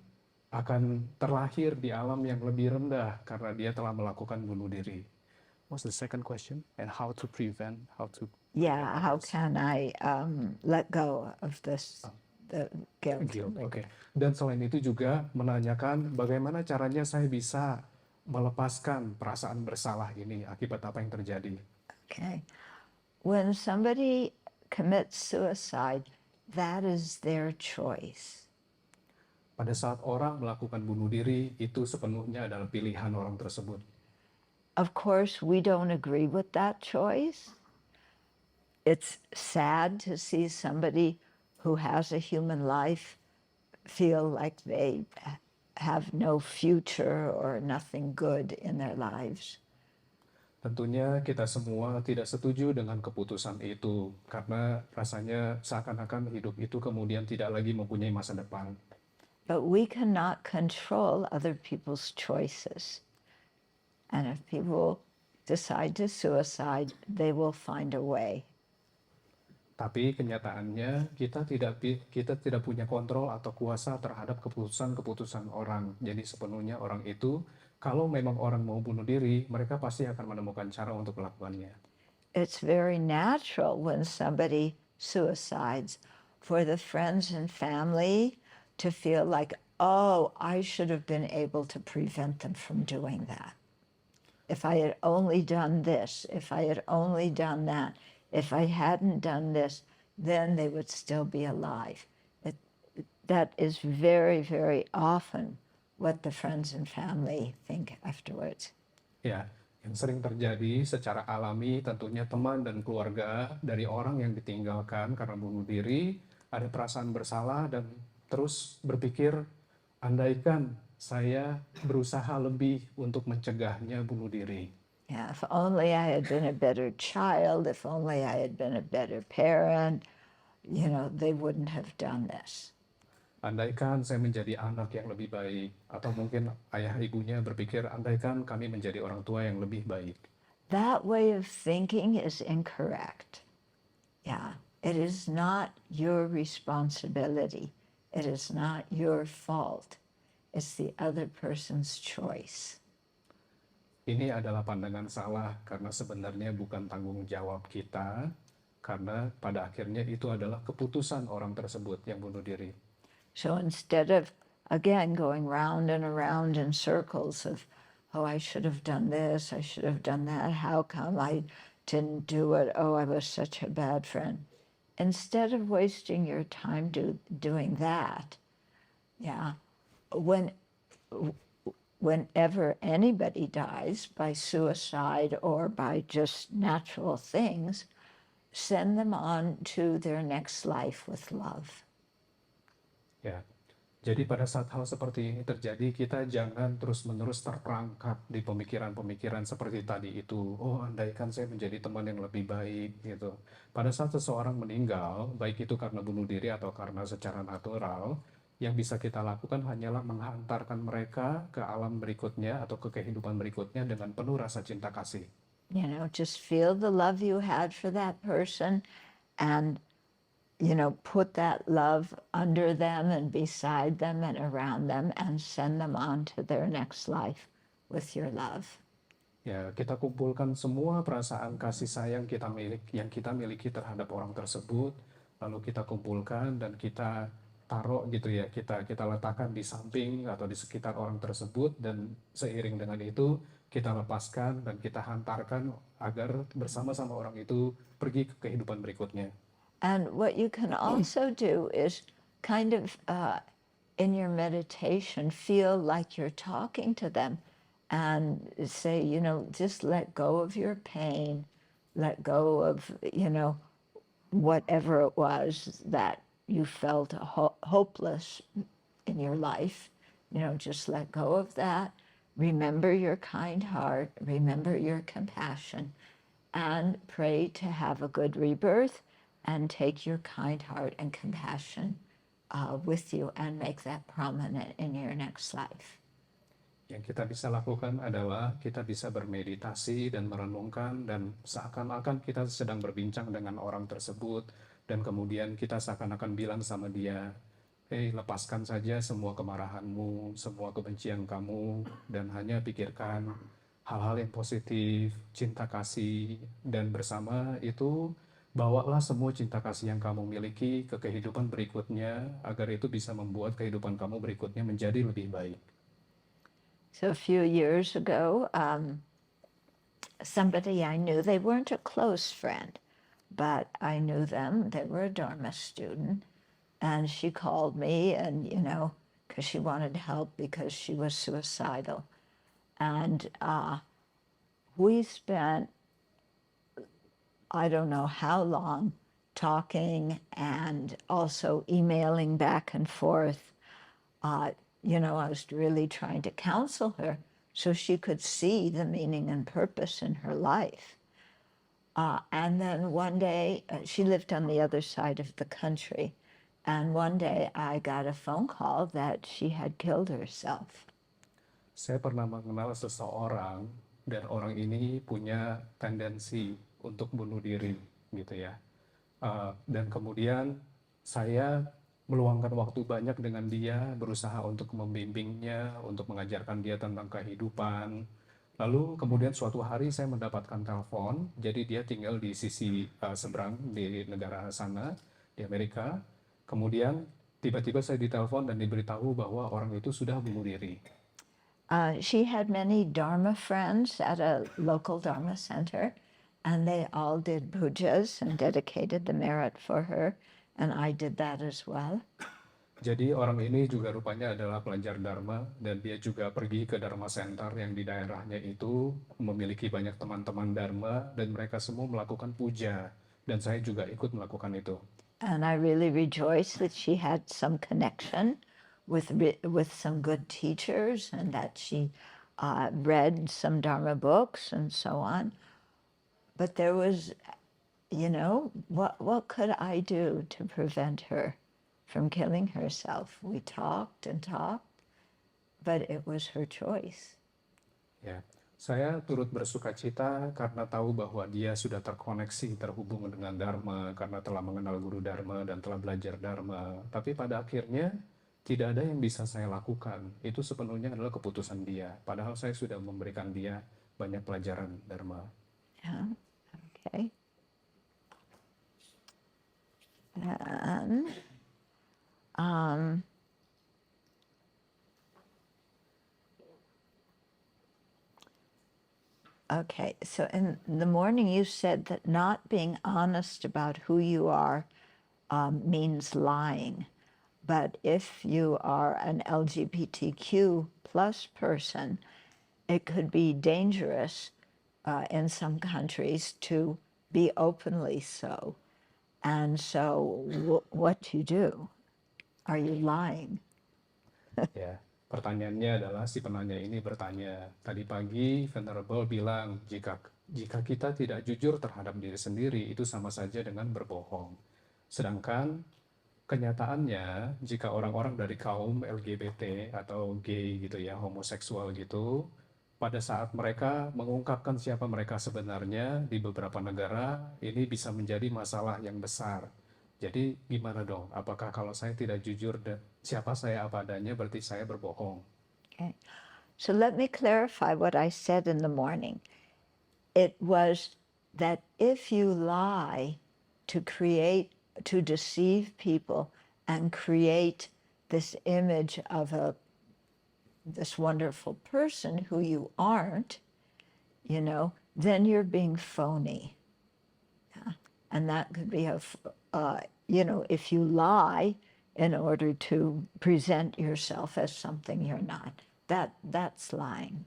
akan terlahir di alam yang lebih rendah karena dia telah melakukan bunuh diri. What's the second question? And how to prevent, Yeah, how others? can I let go of this, the guilt? Guilt, oke. Dan selain itu juga menanyakan bagaimana caranya saya bisa melepaskan perasaan bersalah ini akibat apa yang terjadi. Okay. When somebody commits suicide, that is their choice. Pada saat orang melakukan bunuh diri, itu sepenuhnya adalah pilihan orang tersebut. Of course, we don't agree with that choice. It's sad to see somebody who has a human life feel like they have no future or nothing good in their lives. Tentunya kita semua tidak setuju dengan keputusan itu, karena rasanya seakan-akan hidup itu kemudian tidak lagi mempunyai masa depan. But we cannot control other people's choices. And if people decide to suicide, they will find a way. Tapi kenyataannya kita tidak punya kontrol atau kuasa terhadap keputusan-keputusan orang. Jadi sepenuhnya orang itu, kalau memang orang mau bunuh diri, mereka pasti akan menemukan cara untuk melakukannya. It's very natural when somebody suicides for the friends and family to feel like, oh, I should have been able to prevent them from doing that. If I had only done this, if I had only done that, if I hadn't done this, then they would still be alive. That is very, very often what the friends and family think afterwards. Ya, yang sering terjadi secara alami tentunya teman dan keluarga dari orang yang ditinggalkan karena bunuh diri, ada perasaan bersalah dan terus berpikir, andaikan saya berusaha lebih untuk mencegahnya bunuh diri. Yeah, if only I had been a better child, if only I had been a better parent, they wouldn't have done this. Andaikan saya menjadi anak yang lebih baik, atau mungkin ayah ibunya berpikir, andaikan kami menjadi orang tua yang lebih baik. That way of thinking is incorrect. Yeah, it is not your responsibility. It is not your fault. It's the other person's choice. Ini adalah pandangan salah karena sebenarnya bukan tanggung jawab kita, karena pada akhirnya itu adalah keputusan orang tersebut yang bunuh diri. So instead of, again, going round and around in circles of, oh, I should have done this, I should have done that, how come I didn't do it, oh, I was such a bad friend. Instead of wasting your time doing that, yeah, whenever anybody dies by suicide or by just natural things, send them on to their next life with love. Ya, jadi pada saat hal seperti ini terjadi, kita jangan terus-menerus terperangkap di pemikiran-pemikiran seperti tadi itu. Oh, andaikan saya menjadi teman yang lebih baik, gitu. Pada saat seseorang meninggal, baik itu karena bunuh diri atau karena secara natural, yang bisa kita lakukan hanyalah menghantarkan mereka ke alam berikutnya atau ke kehidupan berikutnya dengan penuh rasa cinta kasih. Just feel the love you had for that person and, put that love under them and beside them and around them and send them on to their next life with your love. Ya, kita kumpulkan semua perasaan kasih sayang yang kita miliki terhadap orang tersebut, lalu kita kumpulkan dan kita taruh gitu ya, kita letakkan di samping atau di sekitar orang tersebut, dan seiring dengan itu kita lepaskan dan kita hantarkan agar bersama-sama orang itu pergi ke kehidupan berikutnya. And what you can also do is kind of in your meditation feel like you're talking to them and say, just let go of your pain, let go of, whatever it was that you felt hopeless in your life. Just let go of that. Remember your kind heart, remember your compassion, and pray to have a good rebirth and take your kind heart and compassion with you and make that prominent in your next life. Yang kita bisa lakukan adalah kita bisa bermeditasi dan merenungkan dan seakan-akan kita sedang berbincang dengan orang tersebut dan kemudian kita seakan-akan bilang sama dia, lepaskan saja semua kemarahanmu, semua kebencian kamu dan hanya pikirkan hal-hal yang positif, cinta kasih, dan bersama itu bawalah semua cinta kasih yang kamu miliki ke kehidupan berikutnya agar itu bisa membuat kehidupan kamu berikutnya menjadi lebih baik. So a few years ago, somebody I knew, they weren't a close friend, but I knew them. They were a Dharma student. And she called me and, because she wanted help because she was suicidal. And we spent, I don't know how long, talking and also emailing back and forth. I was really trying to counsel her so she could see the meaning and purpose in her life. And then one day, she lived on the other side of the country. And one day I got a phone call that she had killed herself. Saya pernah mengenal seseorang dan orang ini punya tendensi untuk bunuh diri, gitu ya. Dan kemudian saya meluangkan waktu banyak dengan dia, berusaha untuk membimbingnya, untuk mengajarkan dia tentang kehidupan. Lalu kemudian suatu hari saya mendapatkan telepon, jadi dia tinggal di sisi seberang di negara sana, di Amerika. Kemudian tiba-tiba saya ditelepon dan diberitahu bahwa orang itu sudah bunuh diri. She had many Dharma friends at a local Dharma center, and they all did pujas and dedicated the merit for her, and I did that as well. Jadi orang ini juga rupanya adalah pelajar Dharma dan dia juga pergi ke Dharma Center yang di daerahnya itu memiliki banyak teman-teman Dharma dan mereka semua melakukan puja dan saya juga ikut melakukan itu. And I really rejoiced that she had some connection with some good teachers and that she read some Dharma books and so on. But there was, what could I do to prevent her from killing herself? We talked and talked, but it was her choice. Ya, saya turut bersukacita karena tahu bahwa dia sudah terkoneksi, terhubung dengan Dharma karena telah mengenal guru Dharma dan telah belajar Dharma. Tapi pada akhirnya tidak ada yang bisa saya lakukan. Itu sepenuhnya adalah keputusan dia. Padahal saya sudah memberikan dia banyak pelajaran Dharma. Yeah. Okay. And okay, so in the morning you said that not being honest about who you are means lying. But if you are an LGBTQ plus person, it could be dangerous in some countries to be openly so. And so what do you do? Are you lying? Ya, pertanyaannya adalah si penanya ini bertanya, tadi pagi Venerable bilang jika kita tidak jujur terhadap diri sendiri itu sama saja dengan berbohong. Sedangkan kenyataannya jika orang-orang dari kaum LGBT atau gay gitu ya, homoseksual gitu, pada saat mereka mengungkapkan siapa mereka sebenarnya di beberapa negara, ini bisa menjadi masalah yang besar. Jadi gimana dong? Apakah kalau saya tidak jujur siapa saya apa adanya berarti saya berbohong? Okay. So let me clarify what I said in the morning. It was that if you lie to deceive people and create this image of this wonderful person who you aren't, then you're being phony. Yeah. And that could be if you lie in order to present yourself as something you're not, that's lying.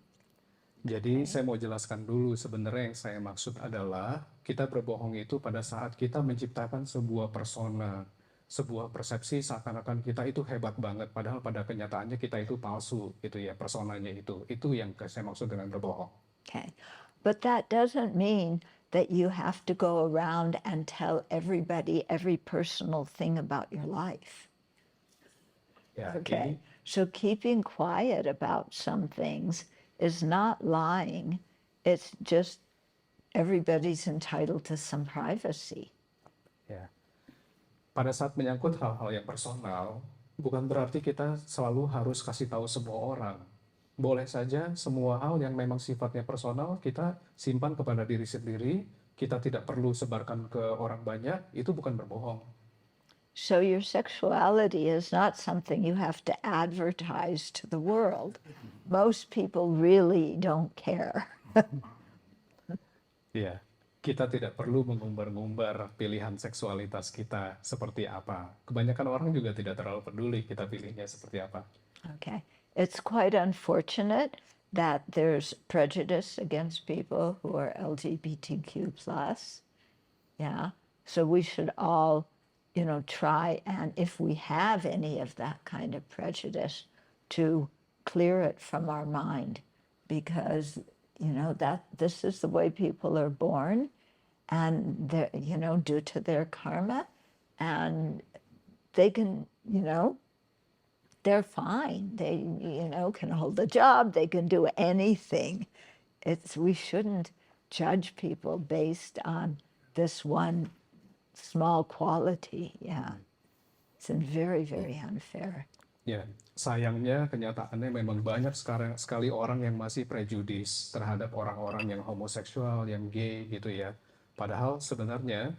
Jadi saya mau jelaskan dulu sebenarnya yang saya maksud adalah kita berbohong itu pada saat kita menciptakan sebuah persona, sebuah persepsi seakan-akan kita itu hebat banget, padahal pada kenyataannya kita itu palsu, gitu ya, personanya itu. Itu yang saya maksud dengan berbohong. Okay. But that doesn't mean that you have to go around and tell everybody every personal thing about your life. Ya, Okay. ini So keeping quiet about some things is not lying. It's just everybody's entitled to some privacy. ya. Pada saat menyangkut hal-hal yang personal, bukan berarti kita selalu harus kasih tahu semua orang. Boleh saja semua hal yang memang sifatnya personal kita simpan kepada diri sendiri, kita tidak perlu sebarkan ke orang banyak, itu bukan berbohong. So your sexuality is not something you have to advertise to the world. Most people really don't care. Ya, kita tidak perlu mengumbar-ngumbar pilihan seksualitas kita seperti apa. Kebanyakan orang juga tidak terlalu peduli kita pilihnya seperti apa. Okay. It's quite unfortunate that there's prejudice against people who are LGBTQ plus. Yeah. So we should all, try, and if we have any of that kind of prejudice, to clear it from our mind, because that this is the way people are born, and they're, due to their karma, and they can, they're fine. They, can hold a job. They can do anything. We shouldn't judge people based on this one small quality. Yeah, it's very, very unfair. Ya, sayangnya kenyataannya memang banyak sekali orang yang masih prejudis terhadap orang-orang yang homoseksual, yang gay gitu ya. Padahal sebenarnya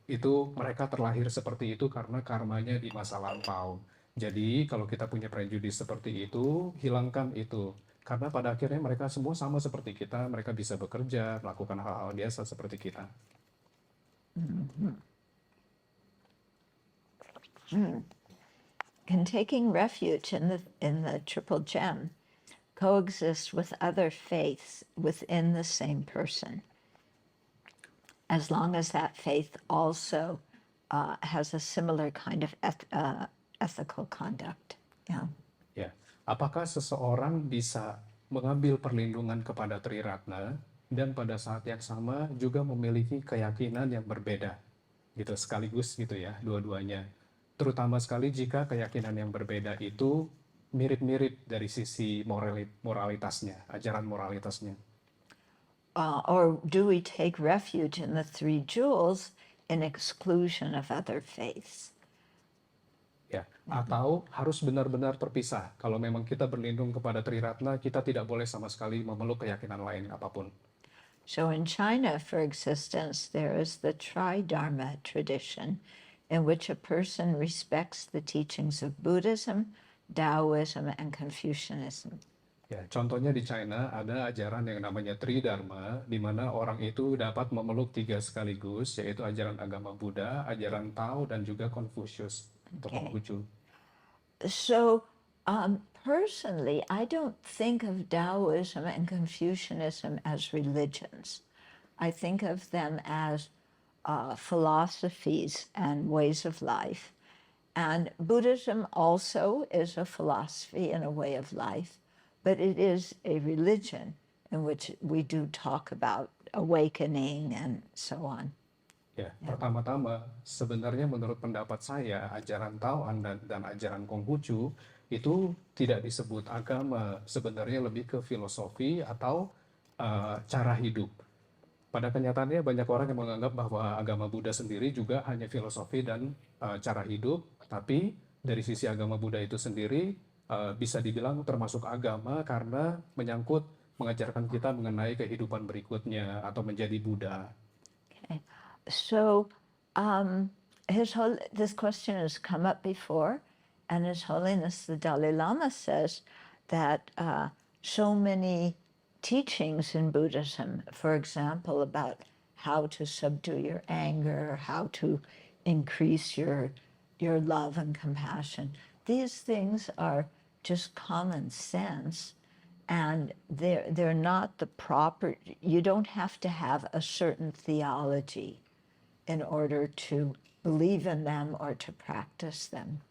itu mereka terlahir seperti itu karena karmanya di masa lampau. Jadi kalau kita punya prejudis seperti itu, hilangkan itu. Karena pada akhirnya mereka semua sama seperti kita, mereka bisa bekerja, melakukan hal-hal biasa seperti kita. Can taking refuge in the triple gem coexist with other faiths within the same person, as long as that faith also has a similar kind of ethical conduct. Yeah. Ya, apakah seseorang bisa mengambil perlindungan kepada Triratna dan pada saat yang sama juga memiliki keyakinan yang berbeda, gitu sekaligus gitu ya, dua-duanya. Terutama sekali jika keyakinan yang berbeda itu mirip-mirip dari sisi moralitasnya, ajaran moralitasnya. Or do we take refuge in the three jewels in exclusion of other faiths? Ya, atau harus benar-benar terpisah. Kalau memang kita berlindung kepada Triratna, kita tidak boleh sama sekali memeluk keyakinan lain apapun. So in China, for existence, there is the Tri-Dharma tradition, in which a person respects the teachings of Buddhism, Taoism, and Confucianism. Ya, contohnya di China ada ajaran yang namanya Tridharma, di mana orang itu dapat memeluk tiga sekaligus, yaitu ajaran agama Buddha, ajaran Tao, dan juga Confucius atau Okay. Konghucu. So personally, I don't think of Taoism and Confucianism as religions. I think of them as philosophies and ways of life. And Buddhism also is a philosophy and a way of life, but it is a religion in which we do talk about awakening and so on. Ya, pertama-tama sebenarnya menurut pendapat saya ajaran Tao dan ajaran Konghucu itu tidak disebut agama, sebenarnya lebih ke filosofi atau cara hidup. Pada kenyataannya banyak orang yang menganggap bahwa agama Buddha sendiri juga hanya filosofi dan cara hidup, tapi dari sisi agama Buddha itu sendiri bisa dibilang termasuk agama karena menyangkut mengajarkan kita mengenai kehidupan berikutnya atau menjadi Buddha. Okay. So this question has come up before, and His Holiness the Dalai Lama says that so many teachings in Buddhism, for example, about how to subdue your anger, how to increase your love and compassion, these things are just common sense, and they're not the proper. You don't have to have a certain theology in order to believe in them or to practice them.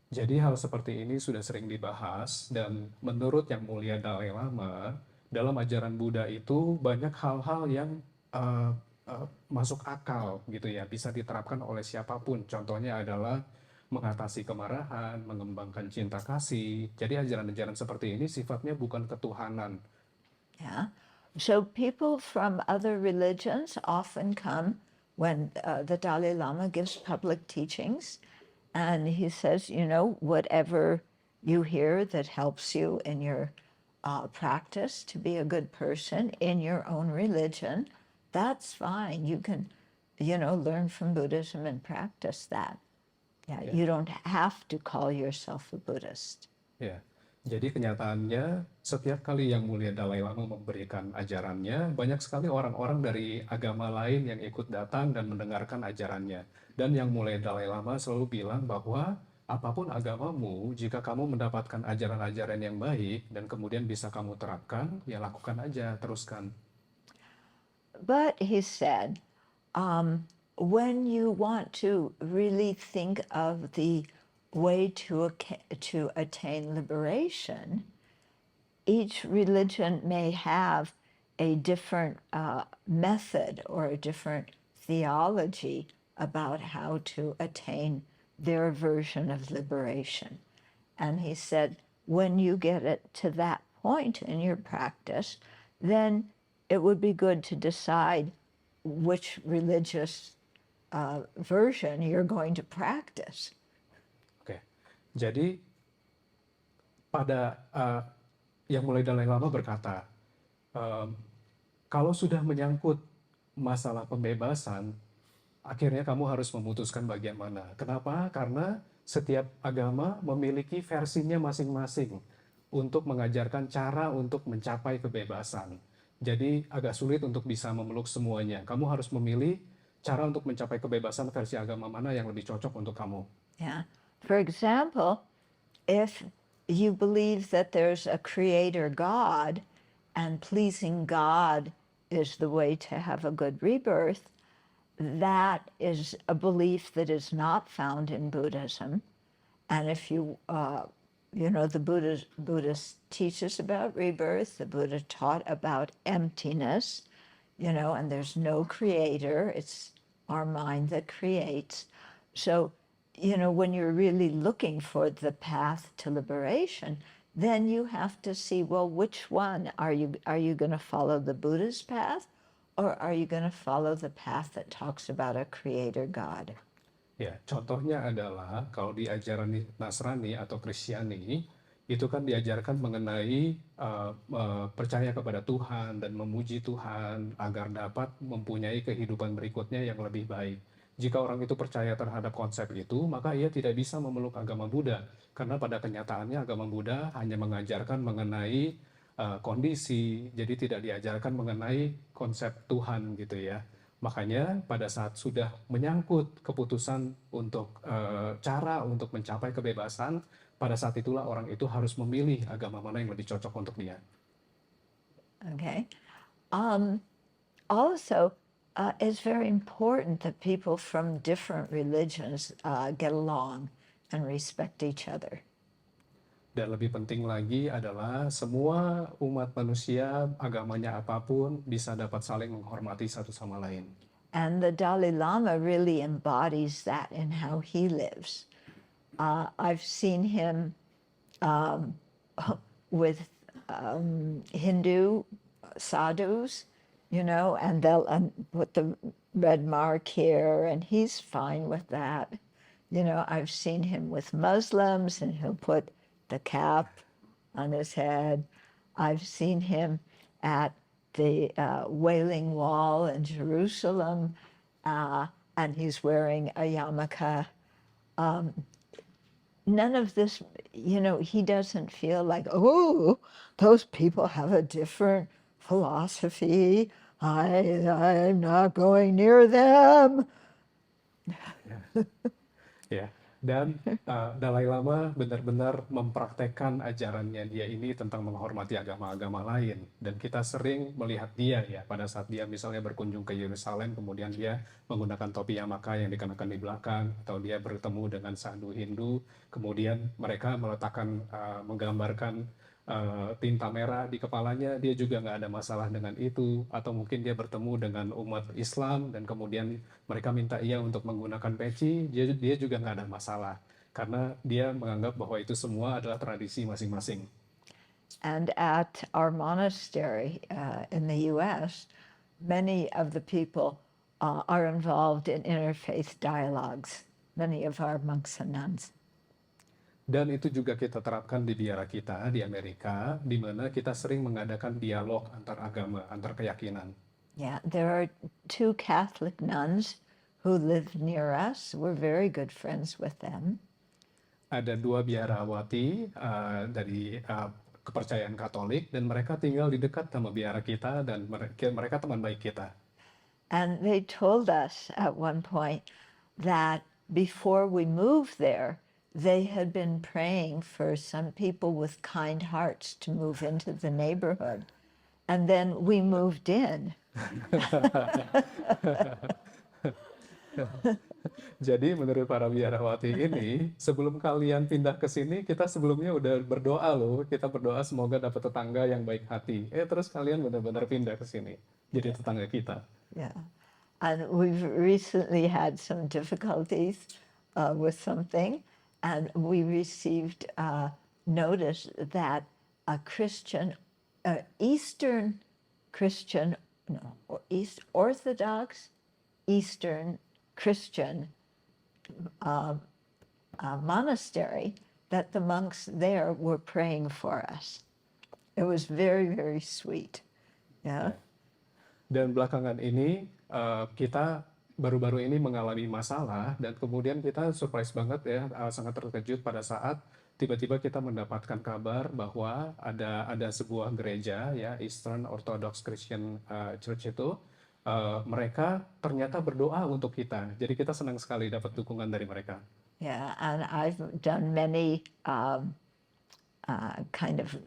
Jadi hal seperti ini sudah sering dibahas dan menurut Yang Mulia Dalai Lama, dalam ajaran Buddha itu banyak hal-hal yang masuk akal gitu ya, bisa diterapkan oleh siapapun. Contohnya adalah mengatasi kemarahan, mengembangkan cinta kasih. Jadi ajaran-ajaran seperti ini sifatnya bukan ketuhanan. Yeah. So people from other religions often come when the Dalai Lama gives public teachings, and he says, you know, whatever you hear that helps you in your practice to be a good person in your own religion, that's fine. You can, you know, learn from Buddhism and practice that. Yeah, Ya. you don't have to call yourself a Buddhist. Ya, jadi kenyataannya setiap kali Yang Mulia Dalai Lama memberikan ajarannya, banyak sekali orang-orang dari agama lain yang ikut datang dan mendengarkan ajarannya. Dan Yang Mulia Dalai Lama selalu bilang bahwa apapun agamamu, jika kamu mendapatkan ajaran-ajaran yang baik dan kemudian bisa kamu terapkan, ya lakukan aja, teruskan. But he said, when you want to really think of the way to attain liberation, each religion may have a different method or a different theology about how to attain their version of liberation. And he said, when you get it to that point in your practice, then it would be good to decide which religious version you're going to practice. Oke, jadi pada Yang Mulia Dalai Lama berkata, kalau sudah menyangkut masalah pembebasan, akhirnya kamu harus memutuskan bagian mana. Kenapa? Karena setiap agama memiliki versinya masing-masing untuk mengajarkan cara untuk mencapai kebebasan. Jadi agak sulit untuk bisa memeluk semuanya. Kamu harus memilih cara untuk mencapai kebebasan versi agama mana yang lebih cocok untuk kamu. Yeah. For example, if you believe that there's a creator God and pleasing God is the way to have a good rebirth, that is a belief that is not found in Buddhism. And if you, you know, the Buddhist teaches about rebirth, the Buddha taught about emptiness, you know, and there's no creator, it's our mind that creates. So, you know, when you're really looking for the path to liberation, then you have to see, well, which one? Are you going to follow the Buddhist path, or are you going to follow the path that talks about a creator God? Ya, contohnya adalah kalau di ajaran Nasrani atau Kristiani, itu kan diajarkan mengenai percaya kepada Tuhan dan memuji Tuhan agar dapat mempunyai kehidupan berikutnya yang lebih baik. Jika orang itu percaya terhadap konsep itu, maka ia tidak bisa memeluk agama Buddha. Karena pada kenyataannya agama Buddha hanya mengajarkan mengenai kondisi, jadi tidak diajarkan mengenai konsep Tuhan gitu ya. Makanya pada saat sudah menyangkut keputusan untuk cara untuk mencapai kebebasan, pada saat itulah orang itu harus memilih agama mana yang lebih cocok untuk dia. Okay. Also, it's very important that people from different religions get along and respect each other. Dan lebih penting lagi adalah semua umat manusia, agamanya apapun, bisa dapat saling menghormati satu sama lain. And the Dalai Lama really embodies that in how he lives. I've seen him with Hindu sadhus, you know, and they'll put the red mark here, and he's fine with that. You know, I've seen him with Muslims, and he'll put the cap on his head. I've seen him at the Wailing Wall in Jerusalem, and he's wearing a yarmulke. None of this, you know, he doesn't feel like, oh, those people have a different philosophy. I'm not going near them. Ya, Dan Dalai Lama benar-benar mempraktekkan ajarannya dia ini tentang menghormati agama-agama lain. Dan kita sering melihat dia ya pada saat dia misalnya berkunjung ke Yerusalem, kemudian dia menggunakan topi Yamaka yang dikenakan di belakang, atau dia bertemu dengan sadhu Hindu, kemudian mereka meletakkan, menggambarkan tinta merah di kepalanya, dia juga nggak ada masalah dengan itu. Atau mungkin dia bertemu dengan umat Islam dan kemudian mereka minta ia untuk menggunakan peci, dia juga nggak ada masalah. Karena dia menganggap bahwa itu semua adalah tradisi masing-masing. And at our monastery in the US, many of the people are involved in interfaith dialogues, many of our monks and nuns. Dan itu juga kita terapkan di biara kita di Amerika, di mana kita sering mengadakan dialog antar agama, antar keyakinan. Yeah, there are 2 Catholic nuns who live near us. We're very good friends with them. Ada 2 biarawati dari kepercayaan Katolik, dan mereka tinggal di dekat sama biara kita, dan mereka teman baik kita. And they told us at one point that before we moved there, they had been praying for some people with kind hearts to move into the neighborhood. And then we moved in. Jadi menurut para biarawati ini, sebelum kalian pindah ke sini, kita sebelumnya udah berdoa loh. Kita berdoa semoga dapat tetangga yang baik hati. Terus kalian benar-benar pindah ke sini, jadi tetangga kita. Yeah. And we've recently had some difficulties with something, and we received notice that a Christian, Eastern Christian, no, or East Orthodox Eastern Christian monastery, that the monks there were praying for us. It was very, very sweet. Yeah. Dan belakangan ini kita baru-baru ini mengalami masalah, dan kemudian kita surprise banget ya, sangat terkejut pada saat tiba-tiba kita mendapatkan kabar bahwa ada sebuah gereja ya, Eastern Orthodox Christian Church itu, mereka ternyata berdoa untuk kita. Jadi kita senang sekali dapat dukungan dari mereka. Yeah, and I've done many kind of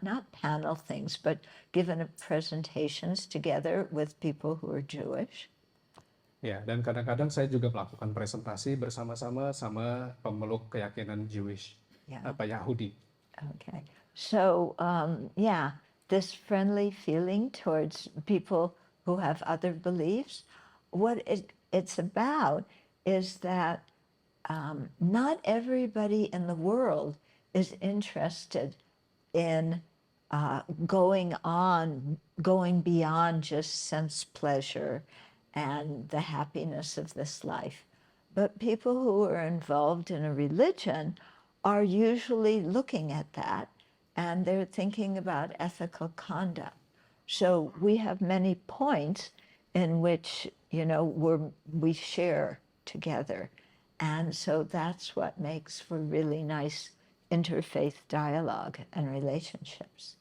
not panel things, but given presentations together with people who are Jewish. Ya, dan kadang-kadang saya juga melakukan presentasi bersama-sama sama pemeluk keyakinan Jewish, Yahudi. Okay, so yeah, this friendly feeling towards people who have other beliefs, what it's about is that not everybody in the world is interested in going beyond just sense pleasure and the happiness of this life. But people who are involved in a religion are usually looking at that, and they're thinking about ethical conduct. So we have many points in which, we share together. And so that's what makes for really nice interfaith dialogue and relationships.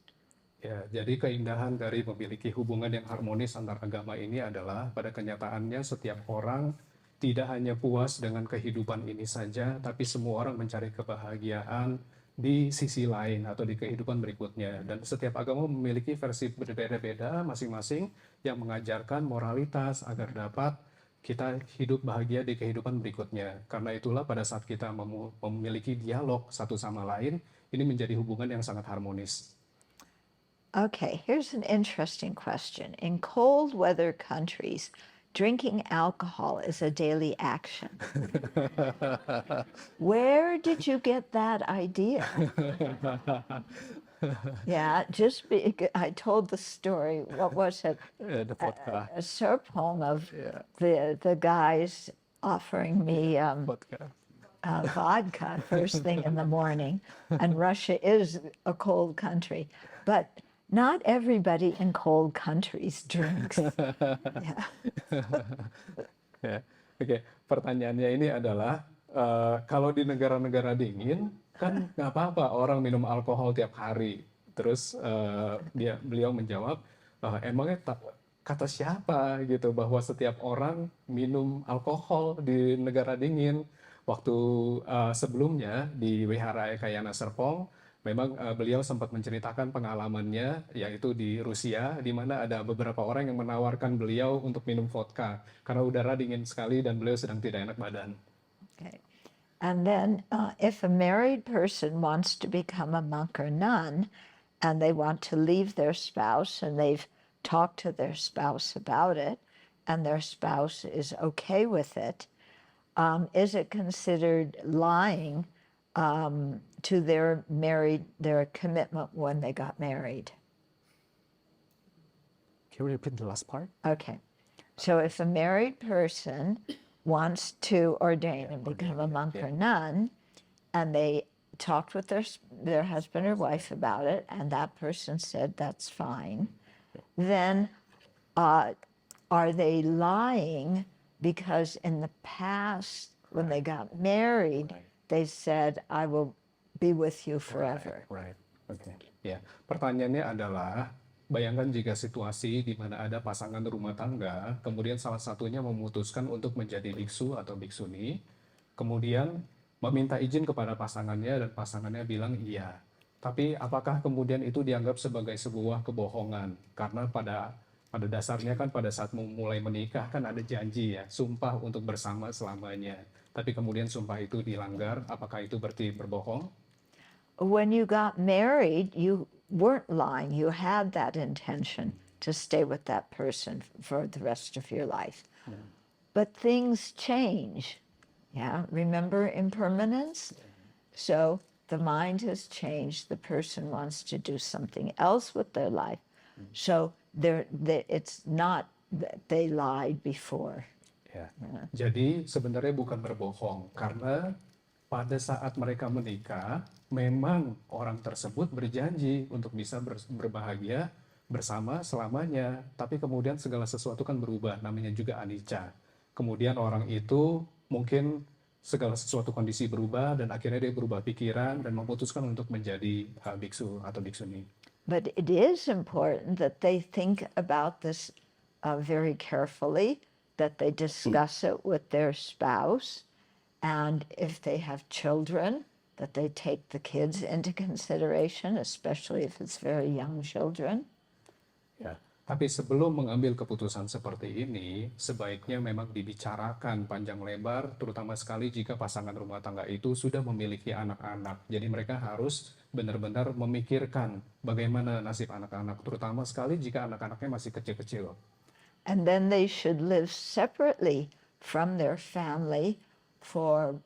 Ya, jadi keindahan dari memiliki hubungan yang harmonis antar agama ini adalah pada kenyataannya setiap orang tidak hanya puas dengan kehidupan ini saja, tapi semua orang mencari kebahagiaan di sisi lain atau di kehidupan berikutnya. Dan setiap agama memiliki versi berbeda-beda masing-masing yang mengajarkan moralitas agar dapat kita hidup bahagia di kehidupan berikutnya. Karena itulah pada saat kita memiliki dialog satu sama lain, ini menjadi hubungan yang sangat harmonis. Okay, here's an interesting question. In cold weather countries, drinking alcohol is a daily action. Where did you get that idea? Yeah, I told the story, what was it? The vodka. A serpong of the guys offering me Vodka. vodka first thing in the morning, and Russia is a cold country, but not everybody in cold countries drinks. Oke, pertanyaannya ini adalah kalau di negara-negara dingin kan nggak apa-apa orang minum alkohol tiap hari. Terus beliau menjawab, emangnya kata siapa gitu bahwa setiap orang minum alkohol di negara dingin? Waktu sebelumnya di Wihara Ekayana Serpong, memang beliau sempat menceritakan pengalamannya, yaitu di Rusia, di mana ada beberapa orang yang menawarkan beliau untuk minum vodka karena udara dingin sekali dan beliau sedang tidak enak badan. Okay. And then if a married person wants to become a monk or nun and they want to leave their spouse and they've talked to their spouse about it and their spouse is okay with it, is it considered lying to their commitment when they got married? Can you repeat the last part? Okay. So if a married person wants to ordain and become a monk or nun, and they talked with their husband or wife about it, and that person said that's fine, then are they lying because in the past, when they got married, they said, I will be with you forever? Right. Oke. Ya, pertanyaannya adalah, bayangkan jika situasi di mana ada pasangan rumah tangga, kemudian salah satunya memutuskan untuk menjadi biksu atau biksuni, kemudian meminta izin kepada pasangannya dan pasangannya bilang iya. Tapi apakah kemudian itu dianggap sebagai sebuah kebohongan? Karena pada dasarnya kan pada saat mulai menikah kan ada janji ya, sumpah untuk bersama selamanya. Tapi kemudian sumpah itu dilanggar, apakah itu berarti berbohong? When you got married, you weren't lying. You had that intention to stay with that person for the rest of your life. But things change. Yeah, remember impermanence? So the mind has changed. The person wants to do something else with their life. So it's not that they lied before. Ya. Jadi sebenarnya bukan berbohong, karena pada saat mereka menikah, memang orang tersebut berjanji untuk bisa berbahagia bersama selamanya. Tapi kemudian segala sesuatu kan berubah, namanya juga anicca. Kemudian orang itu mungkin segala sesuatu kondisi berubah dan akhirnya dia berubah pikiran dan memutuskan untuk menjadi biksu atau biksuni. But it is important that they think about this very carefully, that they discuss it with their spouse, and if they have children, that they take the kids into consideration, especially if it's very young children. Ya, tapi sebelum mengambil keputusan seperti ini, sebaiknya memang dibicarakan panjang lebar, terutama sekali jika pasangan rumah tangga itu sudah memiliki anak-anak. Jadi mereka harus benar-benar memikirkan bagaimana nasib anak-anak, terutama sekali jika anak-anaknya masih kecil-kecil. And then they should live separately from their family for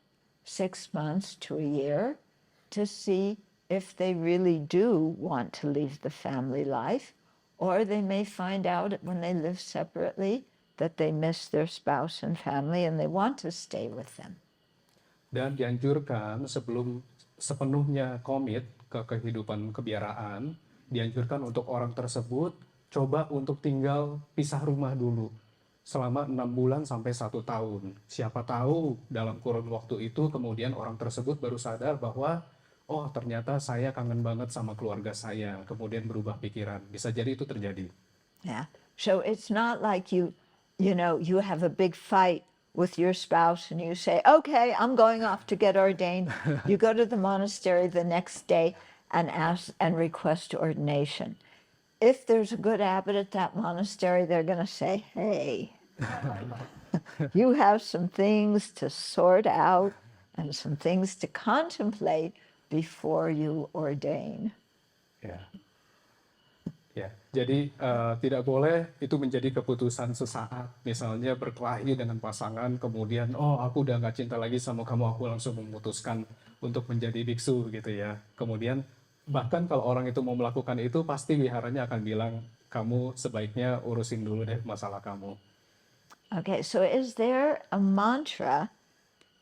6 months to a year to see if they really do want to leave the family life, or they may find out when they live separately that they miss their spouse and family and they want to stay with them. Dan dianjurkan sebelum sepenuhnya komit ke kehidupan kebiaraan, dianjurkan untuk orang tersebut coba untuk tinggal pisah rumah dulu selama 6 bulan sampai 1 tahun. Siapa tahu dalam kurun waktu itu kemudian orang tersebut baru sadar bahwa oh ternyata saya kangen banget sama keluarga saya, kemudian berubah pikiran. Bisa jadi itu terjadi. Yeah. So it's not like you have a big fight with your spouse and you say, okay, I'm going off to get ordained. You go to the monastery the next day and ask and request ordination. If there's a good abbot at that monastery, they're going to say, hey, you have some things to sort out and some things to contemplate before you ordain. Ya. Ya, jadi tidak boleh itu menjadi keputusan sesaat. Misalnya berkelahi dengan pasangan, kemudian oh aku udah nggak cinta lagi sama kamu, aku langsung memutuskan untuk menjadi biksu gitu ya. Kemudian bahkan kalau orang itu mau melakukan itu, pasti wiharanya akan bilang kamu sebaiknya urusin dulu deh masalah kamu. Okay, so is there a mantra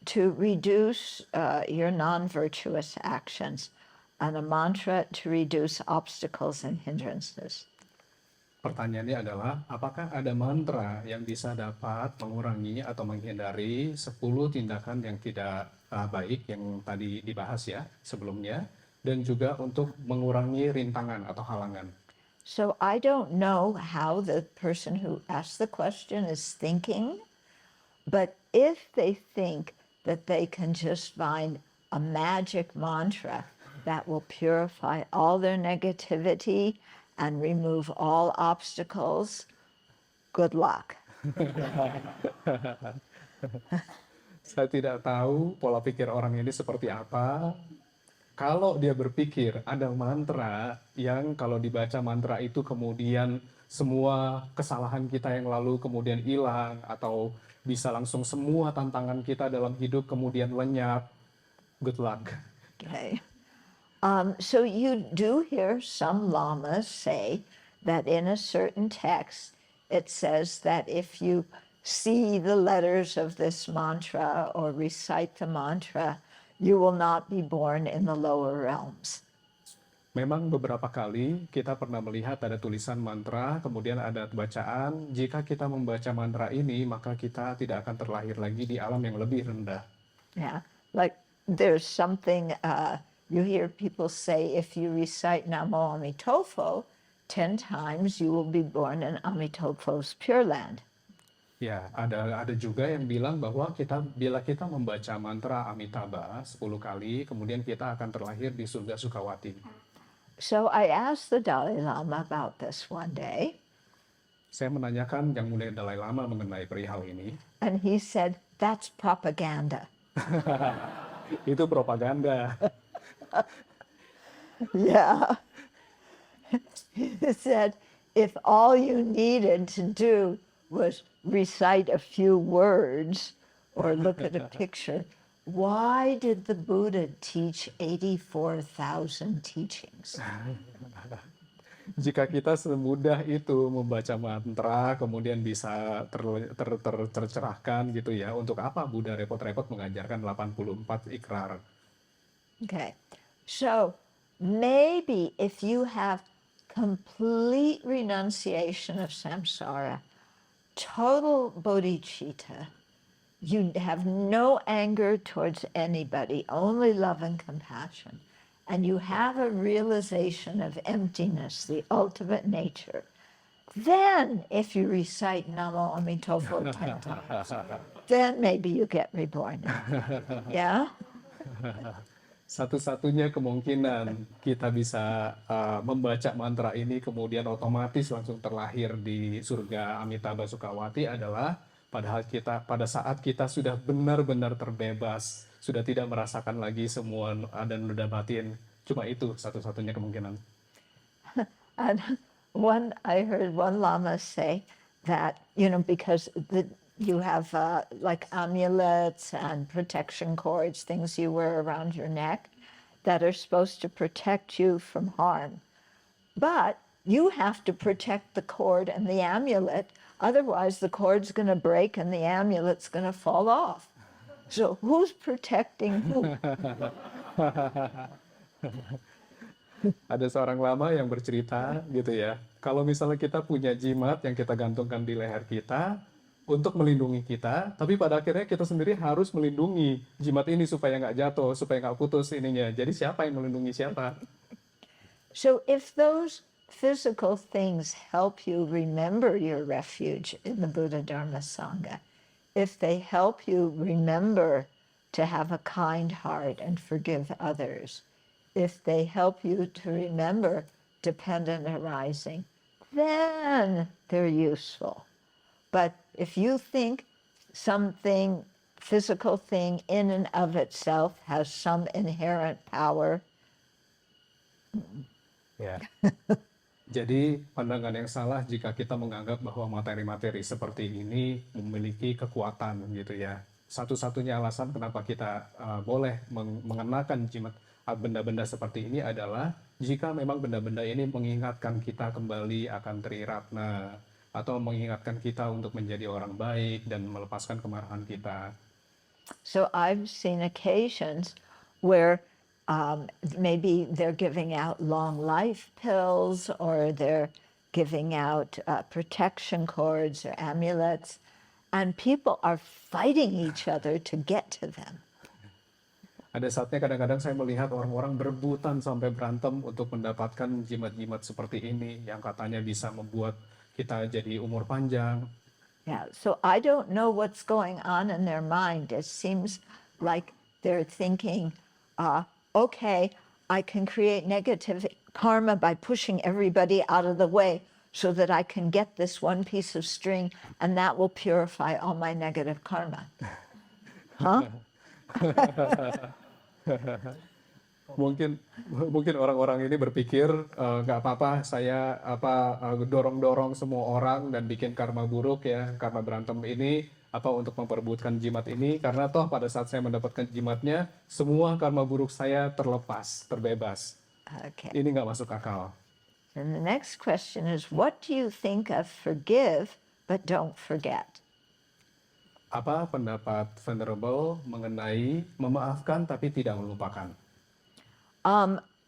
to reduce your non-virtuous actions and a mantra to reduce obstacles and hindrances? Pertanyaannya adalah, apakah ada mantra yang bisa dapat mengurangi atau menghindari 10 tindakan yang tidak baik yang tadi dibahas ya sebelumnya, dan juga untuk mengurangi rintangan atau halangan? So I don't know how the person who asked the question is thinking, but if they think that they can just find a magic mantra that will purify all their negativity and remove all obstacles. Good luck. Saya tidak tahu pola pikir orang ini seperti apa. Kalau dia berpikir ada mantra yang kalau dibaca mantra itu kemudian semua kesalahan kita yang lalu kemudian hilang atau bisa langsung semua tantangan kita dalam hidup kemudian lenyap. Good luck. Okay. So you do hear some lamas say that in a certain text, it says that if you see the letters of this mantra or recite the mantra, you will not be born in the lower realms. Memang beberapa kali kita pernah melihat ada tulisan mantra, kemudian ada bacaan, jika kita membaca mantra ini, maka kita tidak akan terlahir lagi di alam yang lebih rendah. Yeah, like there's something, you hear people say, if you recite Namo Amitofo 10 times, you will be born in Amitofos Pure Land. Ya, ada juga yang bilang bahwa bila kita membaca mantra Amitabha 10 kali, kemudian kita akan terlahir di surga Sukawati. So I asked the Dalai Lama about this one day. Saya menanyakan Yang Mulia Dalai Lama mengenai perihal ini. And he said, that's propaganda. Itu propaganda. Yeah. He said, if all you needed to do was recite a few words or look at a picture, why did the Buddha teach 84,000 teachings? Jika kita semudah itu membaca mantra, kemudian bisa tercerahkan gitu ya, untuk apa Buddha repot-repot mengajarkan 84 ikrar? Okay, so maybe if you have complete renunciation of samsara, total bodhicitta, you have no anger towards anybody, only love and compassion, and you have a realization of emptiness, the ultimate nature, then if you recite Namo Amitofo 10 times, then maybe you get reborn. Yeah? Satu-satunya kemungkinan kita bisa membaca mantra ini kemudian otomatis langsung terlahir di surga Amitabha Sukawati adalah pada saat kita sudah benar-benar terbebas, sudah tidak merasakan lagi semua ada noda batin. Cuma itu satu-satunya kemungkinan. And I heard one Lama say that, because you have like amulets and protection cords, things you wear around your neck that are supposed to protect you from harm. But you have to protect the cord and the amulet, otherwise the cord's going to break and the amulet's going to fall off. So who's protecting who? Ada seorang lama yang bercerita gitu ya, kalau misalnya kita punya jimat yang kita gantungkan di leher kita untuk melindungi kita, tapi pada akhirnya kita sendiri harus melindungi jimat ini supaya nggak jatuh, supaya nggak putus ininya. Jadi siapa yang melindungi siapa? So if those physical things help you remember your refuge in the Buddha Dharma Sangha, if they help you remember to have a kind heart and forgive others, if they help you to remember dependent arising, then they're useful. But if you think something, physical thing in and of itself has some inherent power. Ya. Jadi pandangan yang salah jika kita menganggap bahwa materi-materi seperti ini memiliki kekuatan gitu ya. Satu-satunya alasan kenapa kita boleh mengenakan jimat benda-benda seperti ini adalah jika memang benda-benda ini mengingatkan kita kembali akan Triratna atau mengingatkan kita untuk menjadi orang baik dan melepaskan kemarahan kita. So I've seen occasions where maybe they're giving out long life pills or they're giving out protection cords or amulets, and people are fighting each other to get to them. Ada saatnya kadang-kadang saya melihat orang-orang berebutan sampai berantem untuk mendapatkan jimat-jimat seperti ini yang katanya bisa membuat kita jadi umur panjang. Yeah, so I don't know what's going on in their mind. It seems like they're thinking, okay, I can create negative karma by pushing everybody out of the way so that I can get this one piece of string and that will purify all my negative karma. Huh? Mungkin orang-orang ini berpikir nggak apa-apa saya dorong-dorong semua orang dan bikin karma buruk ya, karma berantem ini untuk memperebutkan jimat ini, karena toh pada saat saya mendapatkan jimatnya semua karma buruk saya terlepas, terbebas. Okay. Ini nggak masuk akal. And the next question is, what do you think of forgive but don't forget? Apa pendapat Venerable mengenai memaafkan tapi tidak melupakan?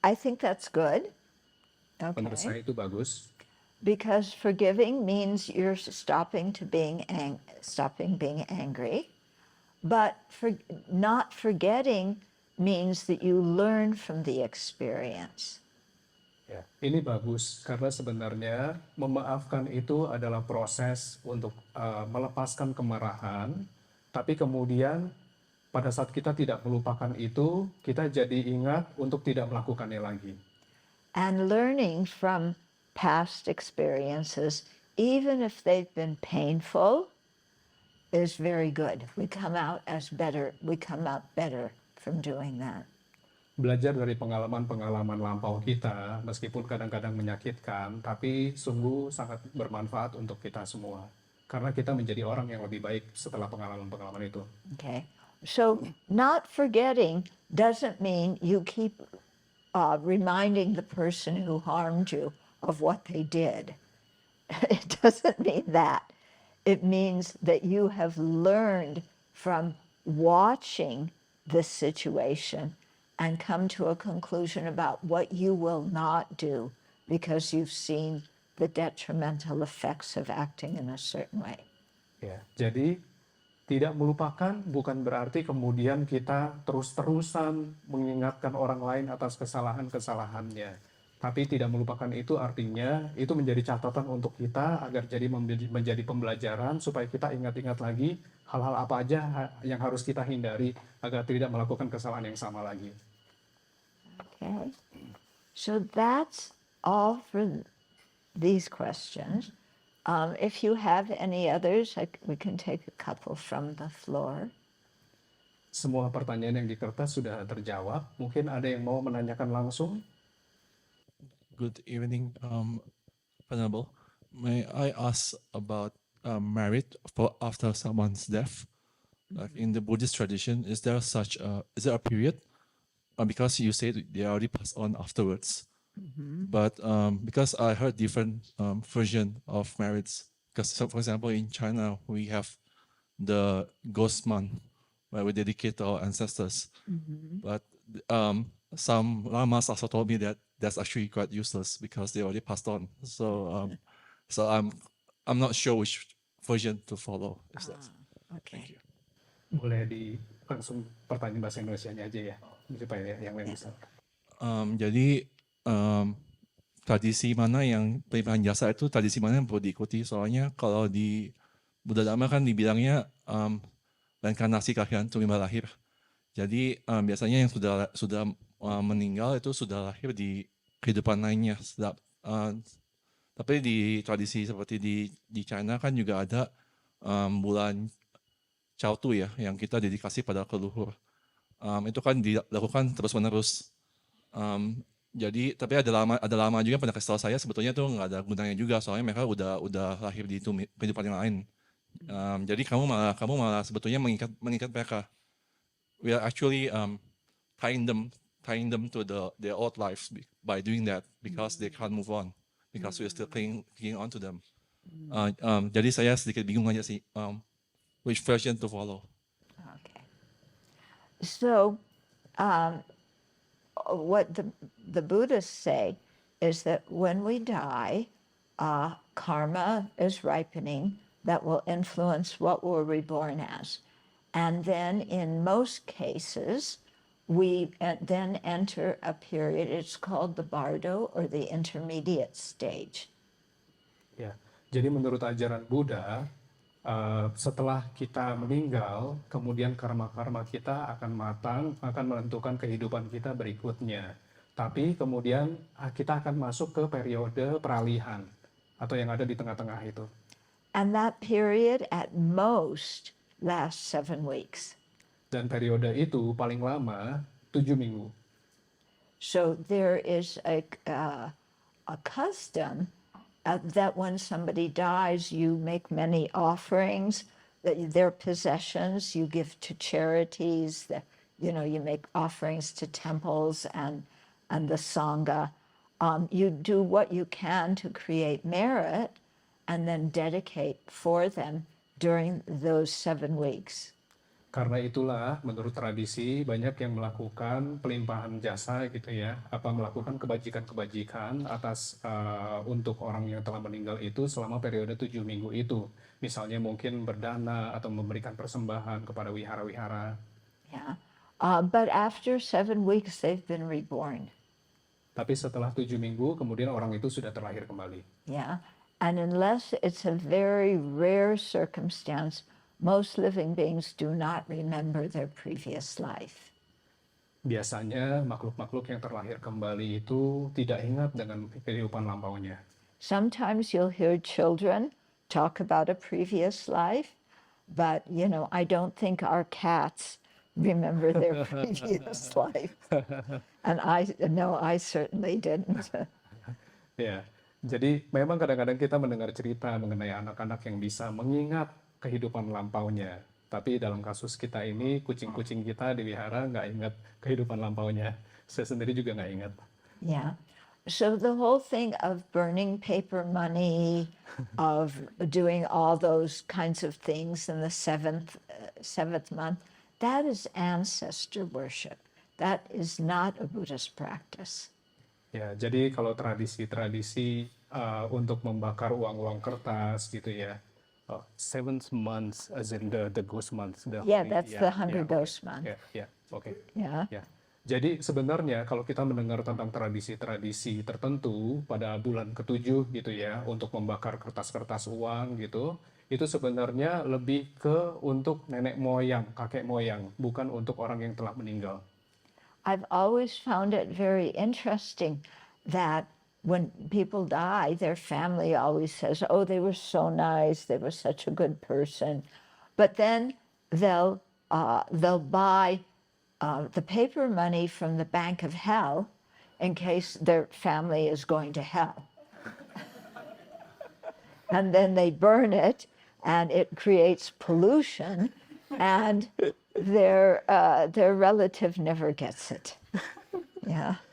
I think that's good. Menurut Okay. saya itu bagus. Because forgiving means you're stopping being angry, but not forgetting means that you learn from the experience. Ya, ini bagus karena sebenarnya memaafkan itu adalah proses untuk melepaskan kemarahan, tapi kemudian pada saat kita tidak melupakan itu, kita jadi ingat untuk tidak melakukannya lagi. And learning from past experiences, even if they've been painful, is very good. We come out better from doing that. Belajar dari pengalaman-pengalaman lampau kita, meskipun kadang-kadang menyakitkan, tapi sungguh sangat bermanfaat untuk kita semua. Karena kita menjadi orang yang lebih baik setelah pengalaman-pengalaman itu. Okay. So not forgetting doesn't mean you keep reminding the person who harmed you of what they did. It doesn't mean that. It means that you have learned from watching this situation and come to a conclusion about what you will not do because you've seen the detrimental effects of acting in a certain way. Ya, jadi tidak melupakan bukan berarti kemudian kita terus-terusan mengingatkan orang lain atas kesalahan-kesalahannya. Tapi tidak melupakan itu artinya itu menjadi catatan untuk kita agar jadi menjadi pembelajaran supaya kita ingat-ingat lagi hal-hal apa aja yang harus kita hindari agar tidak melakukan kesalahan yang sama lagi. Okay. So that's all for these questions. If you have any others, we can take a couple from the floor. Semua pertanyaan yang di kertas sudah terjawab. Mungkin ada yang mau menanyakan langsung? Good evening, Venerable. May I ask about merit for after someone's death? Like in the Buddhist tradition, is there a period? Because you said they already passed on afterwards. But because I heard different version of merits. Because, for example, in China, we have the ghost month where we dedicate to our ancestors. But some lamas also told me that that's actually quite useless because they already passed on. So, so I'm not sure which version to follow. Okay. Thank you. Boleh langsung pertanyaan bahasa Indonesianya aja ya, supaya yang lain bisa. Jadi tradisi mana yang pelimpahan jasa itu tradisi mana yang perlu diikuti? Soalnya kalau di Buddha Dhamma kan dibilangnya reinkarnasi kelahiran tumimba lahir. Jadi biasanya yang sudah meninggal itu sudah lahir di kehidupan lainnya. Tapi di tradisi seperti di China kan juga ada bulan Chautu ya, yang kita dedikasi pada leluhur. Itu kan dilakukan terus-menerus. Jadi tapi ada lama juga pada kasih tahu saya sebetulnya tuh nggak ada gunanya juga, soalnya mereka udah lahir di kehidupan yang lain. Jadi kamu malah sebetulnya mengikat mereka. We are actually tying them to their old lives by doing that because they can't move on because we are still clinging on to them. Jadi saya sedikit bingung aja sih which version to follow. Okay. So, what the Buddhists say is that when we die, karma is ripening that will influence what we're reborn as. And then in most cases, we then enter a period, it's called the bardo or the intermediate stage. Ya, jadi menurut ajaran Buddha, setelah kita meninggal, kemudian karma-karma kita akan matang, akan menentukan kehidupan kita berikutnya. Tapi kemudian kita akan masuk ke periode peralihan atau yang ada di tengah-tengah itu. And that period at most lasts 7 weeks. Dan periode itu paling lama 7 minggu. So there is a custom that when somebody dies, you make many offerings, their possessions you give to charities, you make offerings to temples and the Sangha. You do what you can to create merit and then dedicate for them during those 7 weeks. Karena itulah menurut tradisi banyak yang melakukan pelimpahan jasa gitu ya, melakukan kebajikan-kebajikan atas untuk orang yang telah meninggal itu selama periode 7 minggu itu. Misalnya mungkin berdana atau memberikan persembahan kepada wihara-wihara. Yeah. But after 7 weeks they've been reborn. Tapi setelah 7 minggu kemudian orang itu sudah terlahir kembali. Yeah. And unless it's a very rare circumstance, most living beings do not remember their previous life. Biasanya makhluk-makhluk yang terlahir kembali itu tidak ingat dengan kehidupan lampaunya. Sometimes you'll hear children talk about a previous life, but I don't think our cats remember their previous life. And I certainly didn't. Ya, jadi memang kadang-kadang kita mendengar cerita mengenai anak-anak yang bisa mengingat kehidupan lampaunya. Tapi dalam kasus kita ini, kucing-kucing kita di wihara nggak ingat kehidupan lampaunya. Saya sendiri juga nggak ingat. Yeah. So the whole thing of burning paper money, of doing all those kinds of things in the seventh month, that is ancestor worship. That is not a Buddhist practice. Ya, jadi kalau tradisi-tradisi untuk membakar uang-uang kertas gitu ya. 7th month as in the ghost month. The Hunger Ghost month. Okay. Yeah. Ya. Jadi sebenarnya kalau kita mendengar tentang tradisi-tradisi tertentu pada bulan ke-7 gitu ya, untuk membakar kertas-kertas uang gitu, itu sebenarnya lebih ke untuk nenek moyang, kakek moyang, bukan untuk orang yang telah meninggal. I've always found it very interesting that when people die, their family always says, "Oh, they were so nice. They were such a good person," but then they'll buy the paper money from the Bank of Hell in case their family is going to hell, and then they burn it, and it creates pollution, and their relative never gets it. Yeah.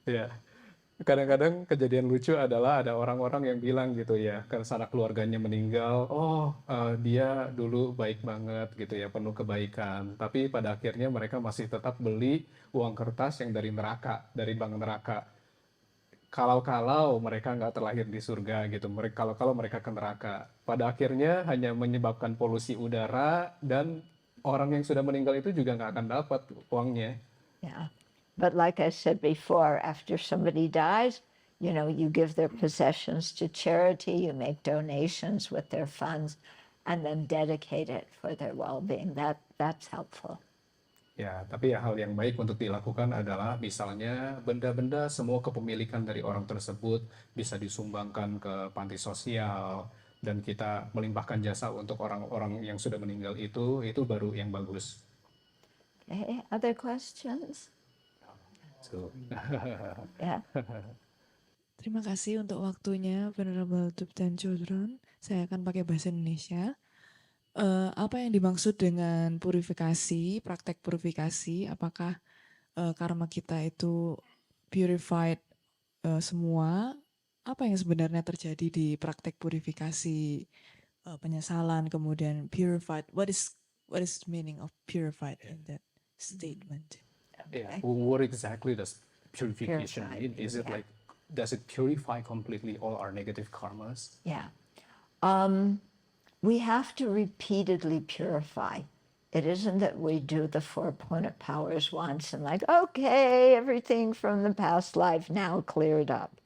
Ya. Kadang-kadang kejadian lucu adalah ada orang-orang yang bilang gitu ya, karena sanak keluarganya meninggal, dia dulu baik banget gitu ya, penuh kebaikan. Tapi pada akhirnya mereka masih tetap beli uang kertas yang dari neraka, dari bank neraka. Kalau mereka nggak terlahir di surga gitu, kalau mereka ke neraka. Pada akhirnya hanya menyebabkan polusi udara dan orang yang sudah meninggal itu juga nggak akan dapat uangnya. Yeah. But like I said before, after somebody dies, you give their possessions to charity, you make donations with their funds, and then dedicate it for their well-being. That's helpful. Ya, tapi hal yang baik untuk dilakukan adalah misalnya benda-benda semua kepemilikan dari orang tersebut bisa disumbangkan ke panti sosial dan kita melimpahkan jasa untuk orang-orang yang sudah meninggal itu baru yang bagus. Okay, other questions? So. Yeah. Terima kasih untuk waktunya Venerable Thubten Chodron. Saya akan pakai bahasa Indonesia. Apa yang dimaksud dengan purifikasi, praktek purifikasi? Apakah karma kita itu purified semua? Apa yang sebenarnya terjadi di praktek purifikasi penyesalan, kemudian purified? What is the meaning of purified in that statement? Yeah, what exactly does purification mean? Is it like, does it purify completely all our negative karmas? Yeah. We have to repeatedly purify. It isn't that we do the 4 opponent powers once and like, okay, everything from the past life now cleared up.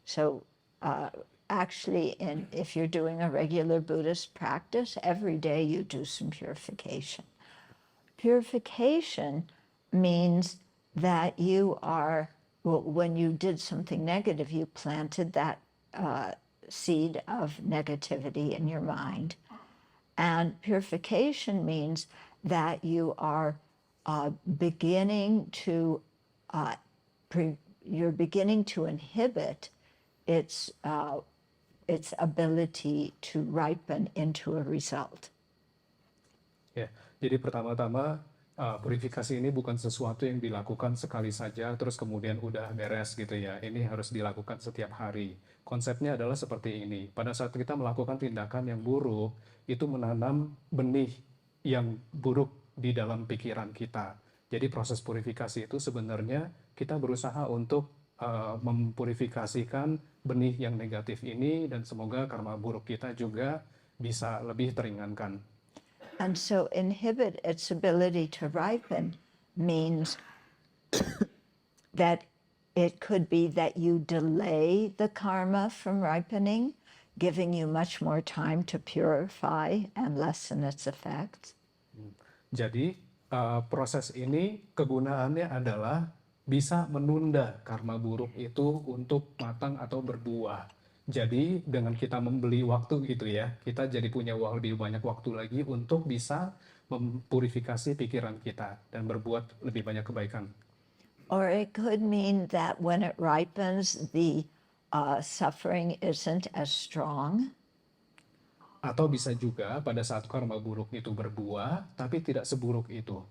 So actually, if you're doing a regular Buddhist practice, every day you do some purification. Purification means that you are, well, when you did something negative, you planted that seed of negativity in your mind. And purification means that you are beginning to, you're beginning to inhibit its ability to ripen into a result. Ya, jadi pertama-tama purifikasi ini bukan sesuatu yang dilakukan sekali saja terus kemudian udah beres gitu ya. Ini harus dilakukan setiap hari. Konsepnya adalah seperti ini. Pada saat kita melakukan tindakan yang buruk, itu menanam benih yang buruk di dalam pikiran kita. Jadi proses purifikasi itu sebenarnya kita berusaha untuk mempurifikasikan benih yang negatif ini dan semoga karma buruk kita juga bisa lebih teringankan. And so inhibit its ability to ripen means that it could be that you delay the karma from ripening, giving you much more time to purify and lessen its effects. Jadi proses ini kegunaannya adalah bisa menunda karma buruk itu untuk matang atau berbuah. Jadi dengan kita membeli waktu gitu ya, kita jadi punya lebih banyak waktu lagi untuk bisa mempurifikasi pikiran kita dan berbuat lebih banyak kebaikan. Or it could mean that when it ripens, the suffering isn't as strong. Atau bisa juga pada saat karma buruk itu berbuah, tapi tidak seburuk itu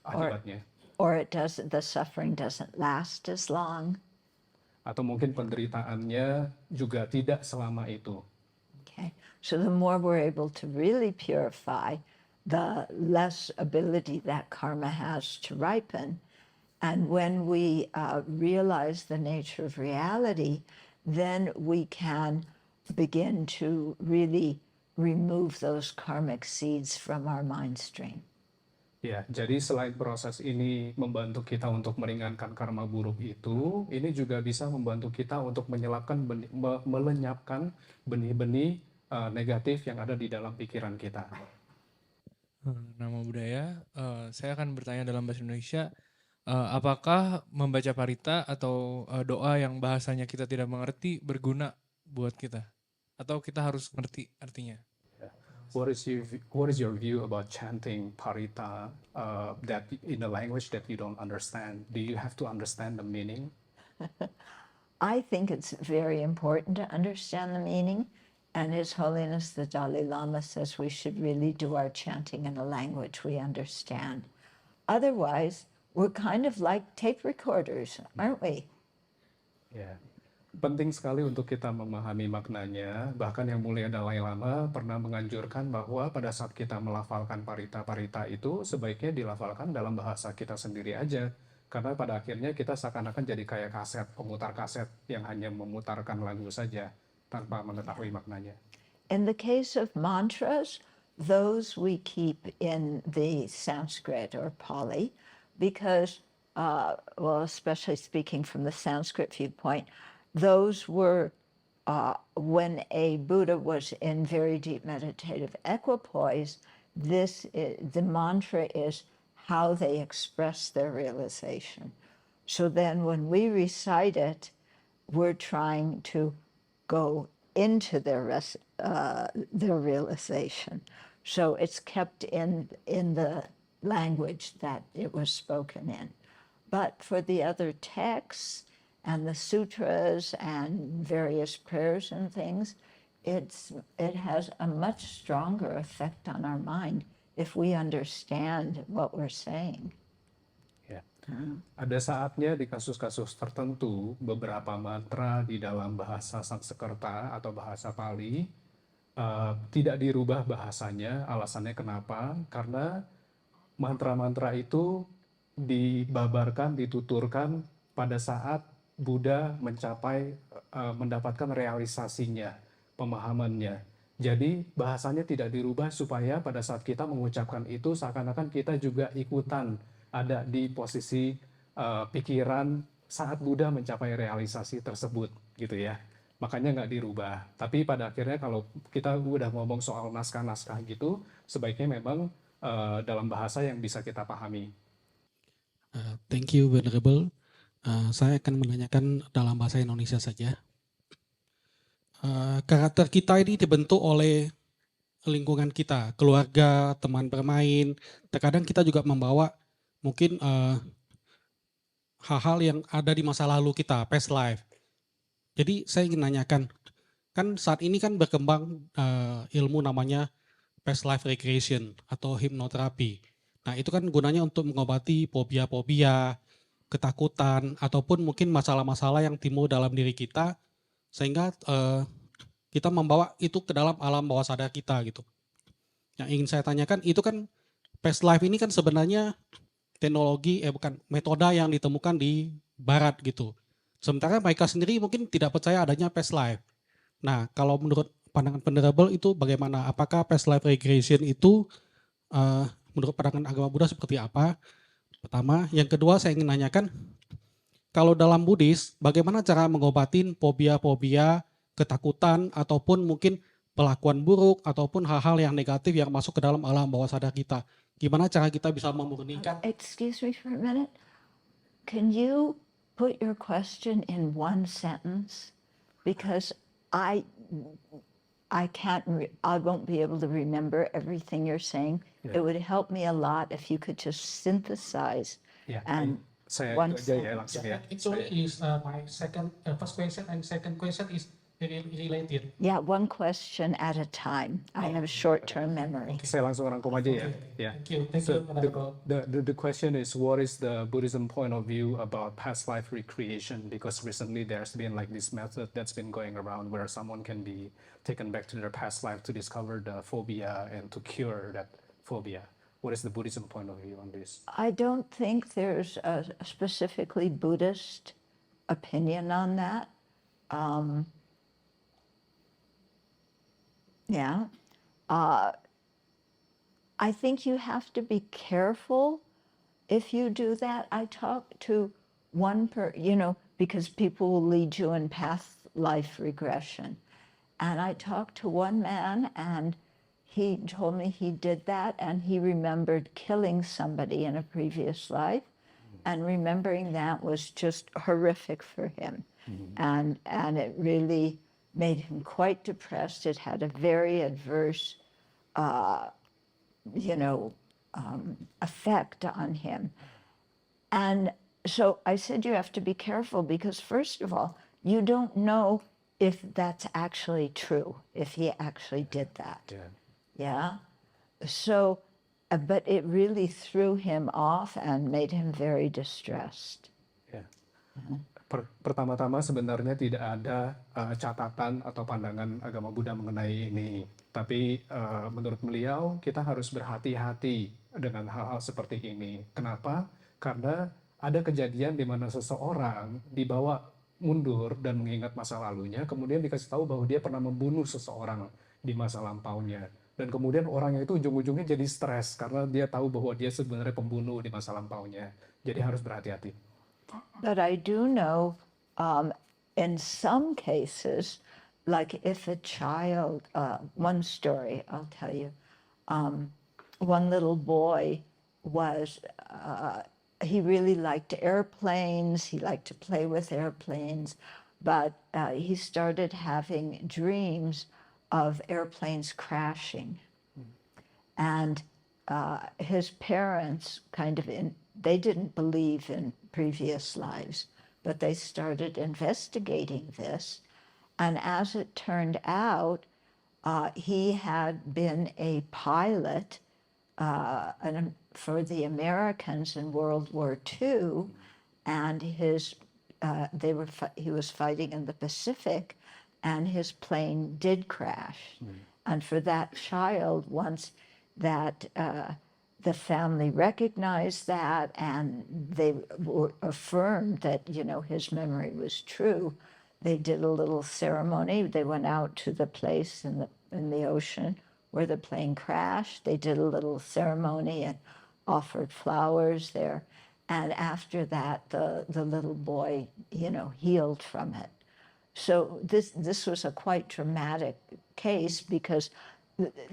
akibatnya. Or the suffering doesn't last as long. Atau mungkin penderitaannya juga tidak selama itu. Okay, so the more we're able to really purify, the less ability that karma has to ripen. And when we realize the nature of reality, then we can begin to really remove those karmic seeds from our mind stream. Ya, jadi selain proses ini membantu kita untuk meringankan karma buruk itu, ini juga bisa membantu kita untuk melenyapkan benih-benih negatif yang ada di dalam pikiran kita. Nama budaya, saya akan bertanya dalam bahasa Indonesia, apakah membaca parita atau doa yang bahasanya kita tidak mengerti berguna buat kita? Atau kita harus ngerti artinya? What is your view about chanting parita that in a language that you don't understand? Do you have to understand the meaning? I think it's very important to understand the meaning, and His Holiness the Dalai Lama says we should really do our chanting in a language we understand. Otherwise, we're kind of like tape recorders, aren't we? Ya, penting sekali untuk kita memahami maknanya. Bahkan Yang Mulia Dalai Lama pernah menganjurkan bahwa pada saat kita melafalkan parita-parita itu sebaiknya dilafalkan dalam bahasa kita sendiri aja. Karena pada akhirnya kita seakan-akan jadi kayak kaset, pemutar kaset yang hanya memutarkan lagu saja tanpa mengetahui maknanya. In the case of mantras, those we keep in the Sanskrit or Pali because, well, especially speaking from the Sanskrit viewpoint, those were when a Buddha was in very deep meditative equipoise, the mantra is how they express their realization. So then when we recite it, we're trying to go into their realization. So it's kept in the language that it was spoken in. But for the other texts and the sutras and various prayers and things, it has a much stronger effect on our mind if we understand what we're saying. Ya. Ada saatnya di kasus-kasus tertentu, beberapa mantra di dalam bahasa Sanskerta atau bahasa Pali tidak dirubah bahasanya. Alasannya kenapa? Karena mantra-mantra itu dibabarkan, dituturkan pada saat Buddha mendapatkan realisasinya, pemahamannya. Jadi bahasanya tidak dirubah supaya pada saat kita mengucapkan itu seakan-akan kita juga ikutan ada di posisi pikiran saat Buddha mencapai realisasi tersebut, gitu ya. makanya nggak dirubah. Tapi pada akhirnya kalau kita udah ngomong soal naskah-naskah gitu, sebaiknya memang dalam bahasa yang bisa kita pahami. Thank you, Venerable. Saya akan menanyakan dalam bahasa Indonesia saja. Karakter kita ini dibentuk oleh lingkungan kita, keluarga, teman bermain. Terkadang kita juga membawa mungkin hal-hal yang ada di masa lalu kita, past life. Jadi saya ingin nanyakan, kan saat ini kan berkembang ilmu namanya past life regression atau hipnoterapi. Nah itu kan gunanya untuk mengobati fobia-fobia, ketakutan, ataupun mungkin masalah-masalah yang timbul dalam diri kita, sehingga kita membawa itu ke dalam alam bawah sadar kita gitu. Yang ingin saya tanyakan, itu kan past life ini kan sebenarnya teknologi, metode yang ditemukan di barat gitu. Sementara mereka sendiri mungkin tidak percaya adanya past life. Nah kalau menurut pandangan Venerable itu bagaimana? Apakah past life regression itu menurut pandangan agama Buddha seperti apa? Pertama, yang kedua saya ingin nanyakan, kalau dalam Buddhis, bagaimana cara mengobatin fobia-fobia, ketakutan, ataupun mungkin pelakuan buruk, ataupun hal-hal yang negatif yang masuk ke dalam alam bawah sadar kita? Gimana cara kita bisa memurnikan? Excuse me for a minute. Can you put your question in one sentence? Because I won't be able to remember everything you're saying. Yeah. It would help me a lot if you could just synthesize and Saya one itu aja ya langsung ya. Actually is my first question and second question is related. Yeah, one question at a time. I have short-term memory. Saya langsung rangkum aja ya. Yeah. Thank you, So Venerable. the question is, what is the Buddhism point of view about past life recreation? Because recently there's been like this method that's been going around where someone can be taken back to their past life to discover the phobia and to cure that phobia. What is the Buddhism point of view on this? I don't think there's a specifically Buddhist opinion on that. I think you have to be careful if you do that. I talked to one because people will lead you in past life regression. And I talked to one man and he told me he did that and he remembered killing somebody in a previous life. And remembering that was just horrific for him. And it really made him quite depressed. It had a very adverse, effect on him. And so I said, you have to be careful because first of all, you don't know if that's actually true, if he actually did that. Yeah. So, but it really threw him off and made him very distressed. Ya. Pertama-tama sebenarnya tidak ada catatan atau pandangan agama Buddha mengenai ini. Tapi menurut beliau kita harus berhati-hati dengan hal-hal seperti ini. Kenapa? Karena ada kejadian di mana seseorang dibawa mundur dan mengingat masa lalunya, kemudian dikasih tahu bahwa dia pernah membunuh seseorang di masa lampaunya. Dan kemudian orangnya itu ujung-ujungnya jadi stres karena dia tahu bahwa dia sebenarnya pembunuh di masa lampaunya. Jadi harus berhati-hati. But I do know in some cases, like if a child, one story I'll tell you, one little boy was, he really liked airplanes, he liked to play with airplanes, but he started having dreams of airplanes crashing. And his parents they didn't believe in previous lives, but they started investigating this. And as it turned out, he had been a pilot for the Americans in World War II, and he was fighting in the Pacific, and his plane did crash. And for that child, once that the family recognized that and they were affirmed that, his memory was true, they did a little ceremony. They went out to the place in the ocean where the plane crashed. They did a little ceremony and offered flowers there. And after that, the little boy, healed from it. So this was a quite dramatic case because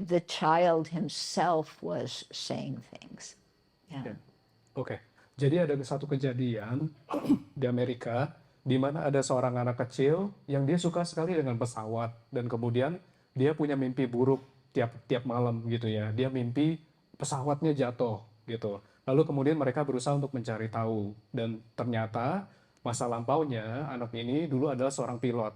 the child himself was saying things. Yeah. Ya. Oke, jadi ada satu kejadian di Amerika di mana ada seorang anak kecil yang dia suka sekali dengan pesawat dan kemudian dia punya mimpi buruk tiap malam gitu ya. Dia mimpi pesawatnya jatuh gitu. Lalu kemudian mereka berusaha untuk mencari tahu dan ternyata masa lampaunya anak ini dulu adalah seorang pilot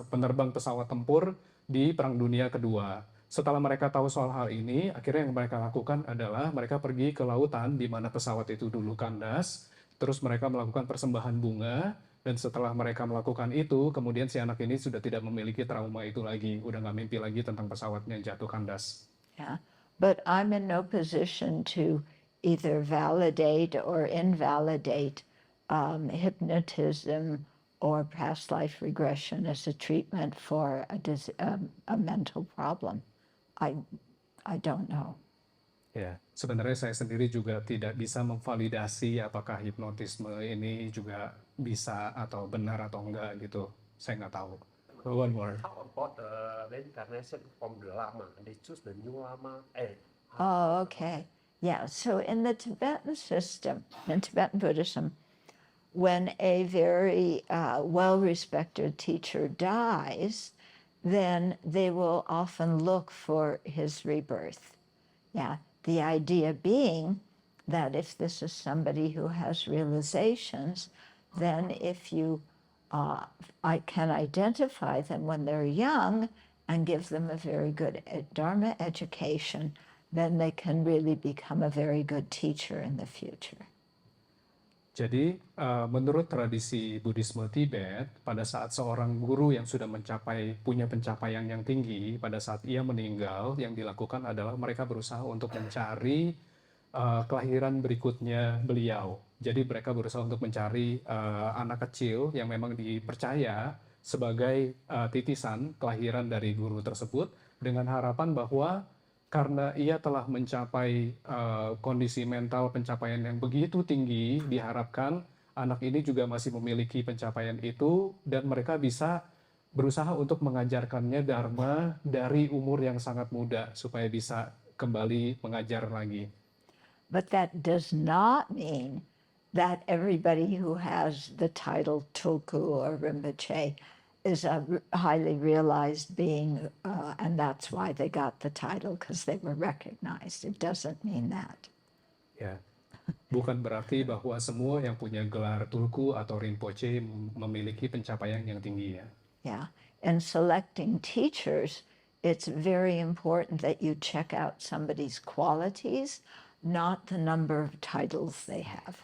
penerbang pesawat tempur di Perang Dunia Kedua. Setelah mereka tahu soal hal ini, akhirnya yang mereka lakukan adalah mereka pergi ke lautan di mana pesawat itu dulu kandas, terus mereka melakukan persembahan bunga, dan setelah mereka melakukan itu, kemudian si anak ini sudah tidak memiliki trauma itu lagi, udah nggak mimpi lagi tentang pesawatnya jatuh kandas. Yeah. But I'm in no position to either validate or invalidate hypnotism or past life regression as a treatment for a mental problem. I don't know. Ya, sebenarnya saya sendiri juga tidak bisa memvalidasi apakah hipnotisme ini juga bisa atau benar atau enggak gitu. Saya nggak tahu. One more. How about the reincarnation from the Lama? They choose the new Lama. Oh, okay. Yeah, so in the Tibetan system, in Tibetan Buddhism, when a very well-respected teacher dies, then they will often look for his rebirth. Yeah, the idea being that if this is somebody who has realizations, then if you I can identify them when they're young and give them a very good Dharma education, then they can really become a very good teacher in the future. Jadi, menurut tradisi Buddhisme Tibet, pada saat seorang guru yang sudah punya pencapaian yang tinggi, pada saat ia meninggal, yang dilakukan adalah mereka berusaha untuk mencari kelahiran berikutnya beliau. Jadi mereka berusaha untuk mencari anak kecil yang memang dipercaya sebagai titisan kelahiran dari guru tersebut, dengan harapan bahwa karena ia telah mencapai kondisi mental pencapaian yang begitu tinggi, diharapkan anak ini juga masih memiliki pencapaian itu dan mereka bisa berusaha untuk mengajarkannya Dharma dari umur yang sangat muda supaya bisa kembali mengajar lagi. But that does not mean that everybody who has the title Tulku or Rinpoche is a highly realized being, and that's why they got the title, because they were recognized. It doesn't mean that. Ya, bukan berarti bahwa semua yang punya gelar Tulku atau Rinpoche memiliki pencapaian yang tinggi ya. Yeah, and selecting teachers, it's very important that you check out somebody's qualities, not the number of titles they have.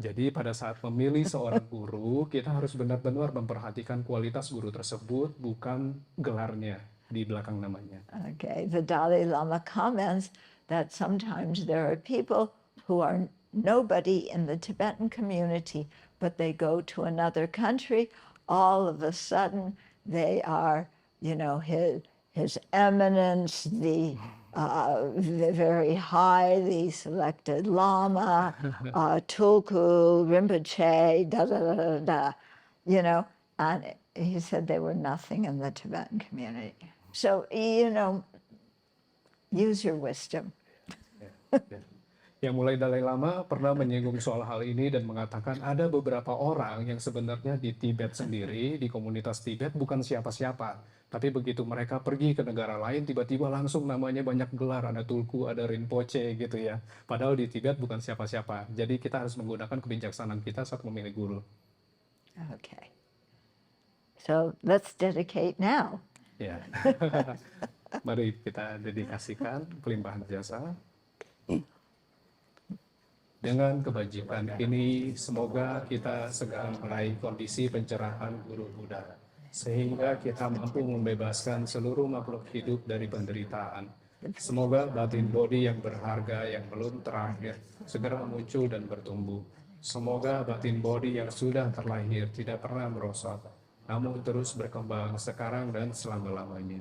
Jadi pada saat memilih seorang guru, kita harus benar-benar memperhatikan kualitas guru tersebut, bukan gelarnya di belakang namanya. Okay, the Dalai Lama comments that sometimes there are people who are nobody in the Tibetan community, but they go to another country, all of a sudden they are, His Eminence, the very highly selected Lama, Tulku, Rinpoche, and he said they were nothing in the Tibetan community. So, use your wisdom. Yang mulai Dalai Lama pernah menyinggung soal hal ini dan mengatakan ada beberapa orang yang sebenarnya di Tibet sendiri, di komunitas Tibet bukan siapa-siapa. Tapi begitu mereka pergi ke negara lain, tiba-tiba langsung namanya banyak gelar, ada Tulku, ada Rinpoche gitu ya. Padahal di Tibet bukan siapa-siapa. Jadi kita harus menggunakan kebijaksanaan kita saat memilih guru. Okay. So let's dedicate now. Ya. Mari kita dedikasikan pelimpahan jasa. Dengan kebajikan ini, semoga kita segera meraih kondisi pencerahan Guru Buddha, sehingga kita mampu membebaskan seluruh makhluk hidup dari penderitaan. Semoga batin bodi yang berharga yang belum terakhir segera muncul dan bertumbuh. Semoga batin bodi yang sudah terlahir tidak pernah merosot, namun terus berkembang sekarang dan selama-lamanya.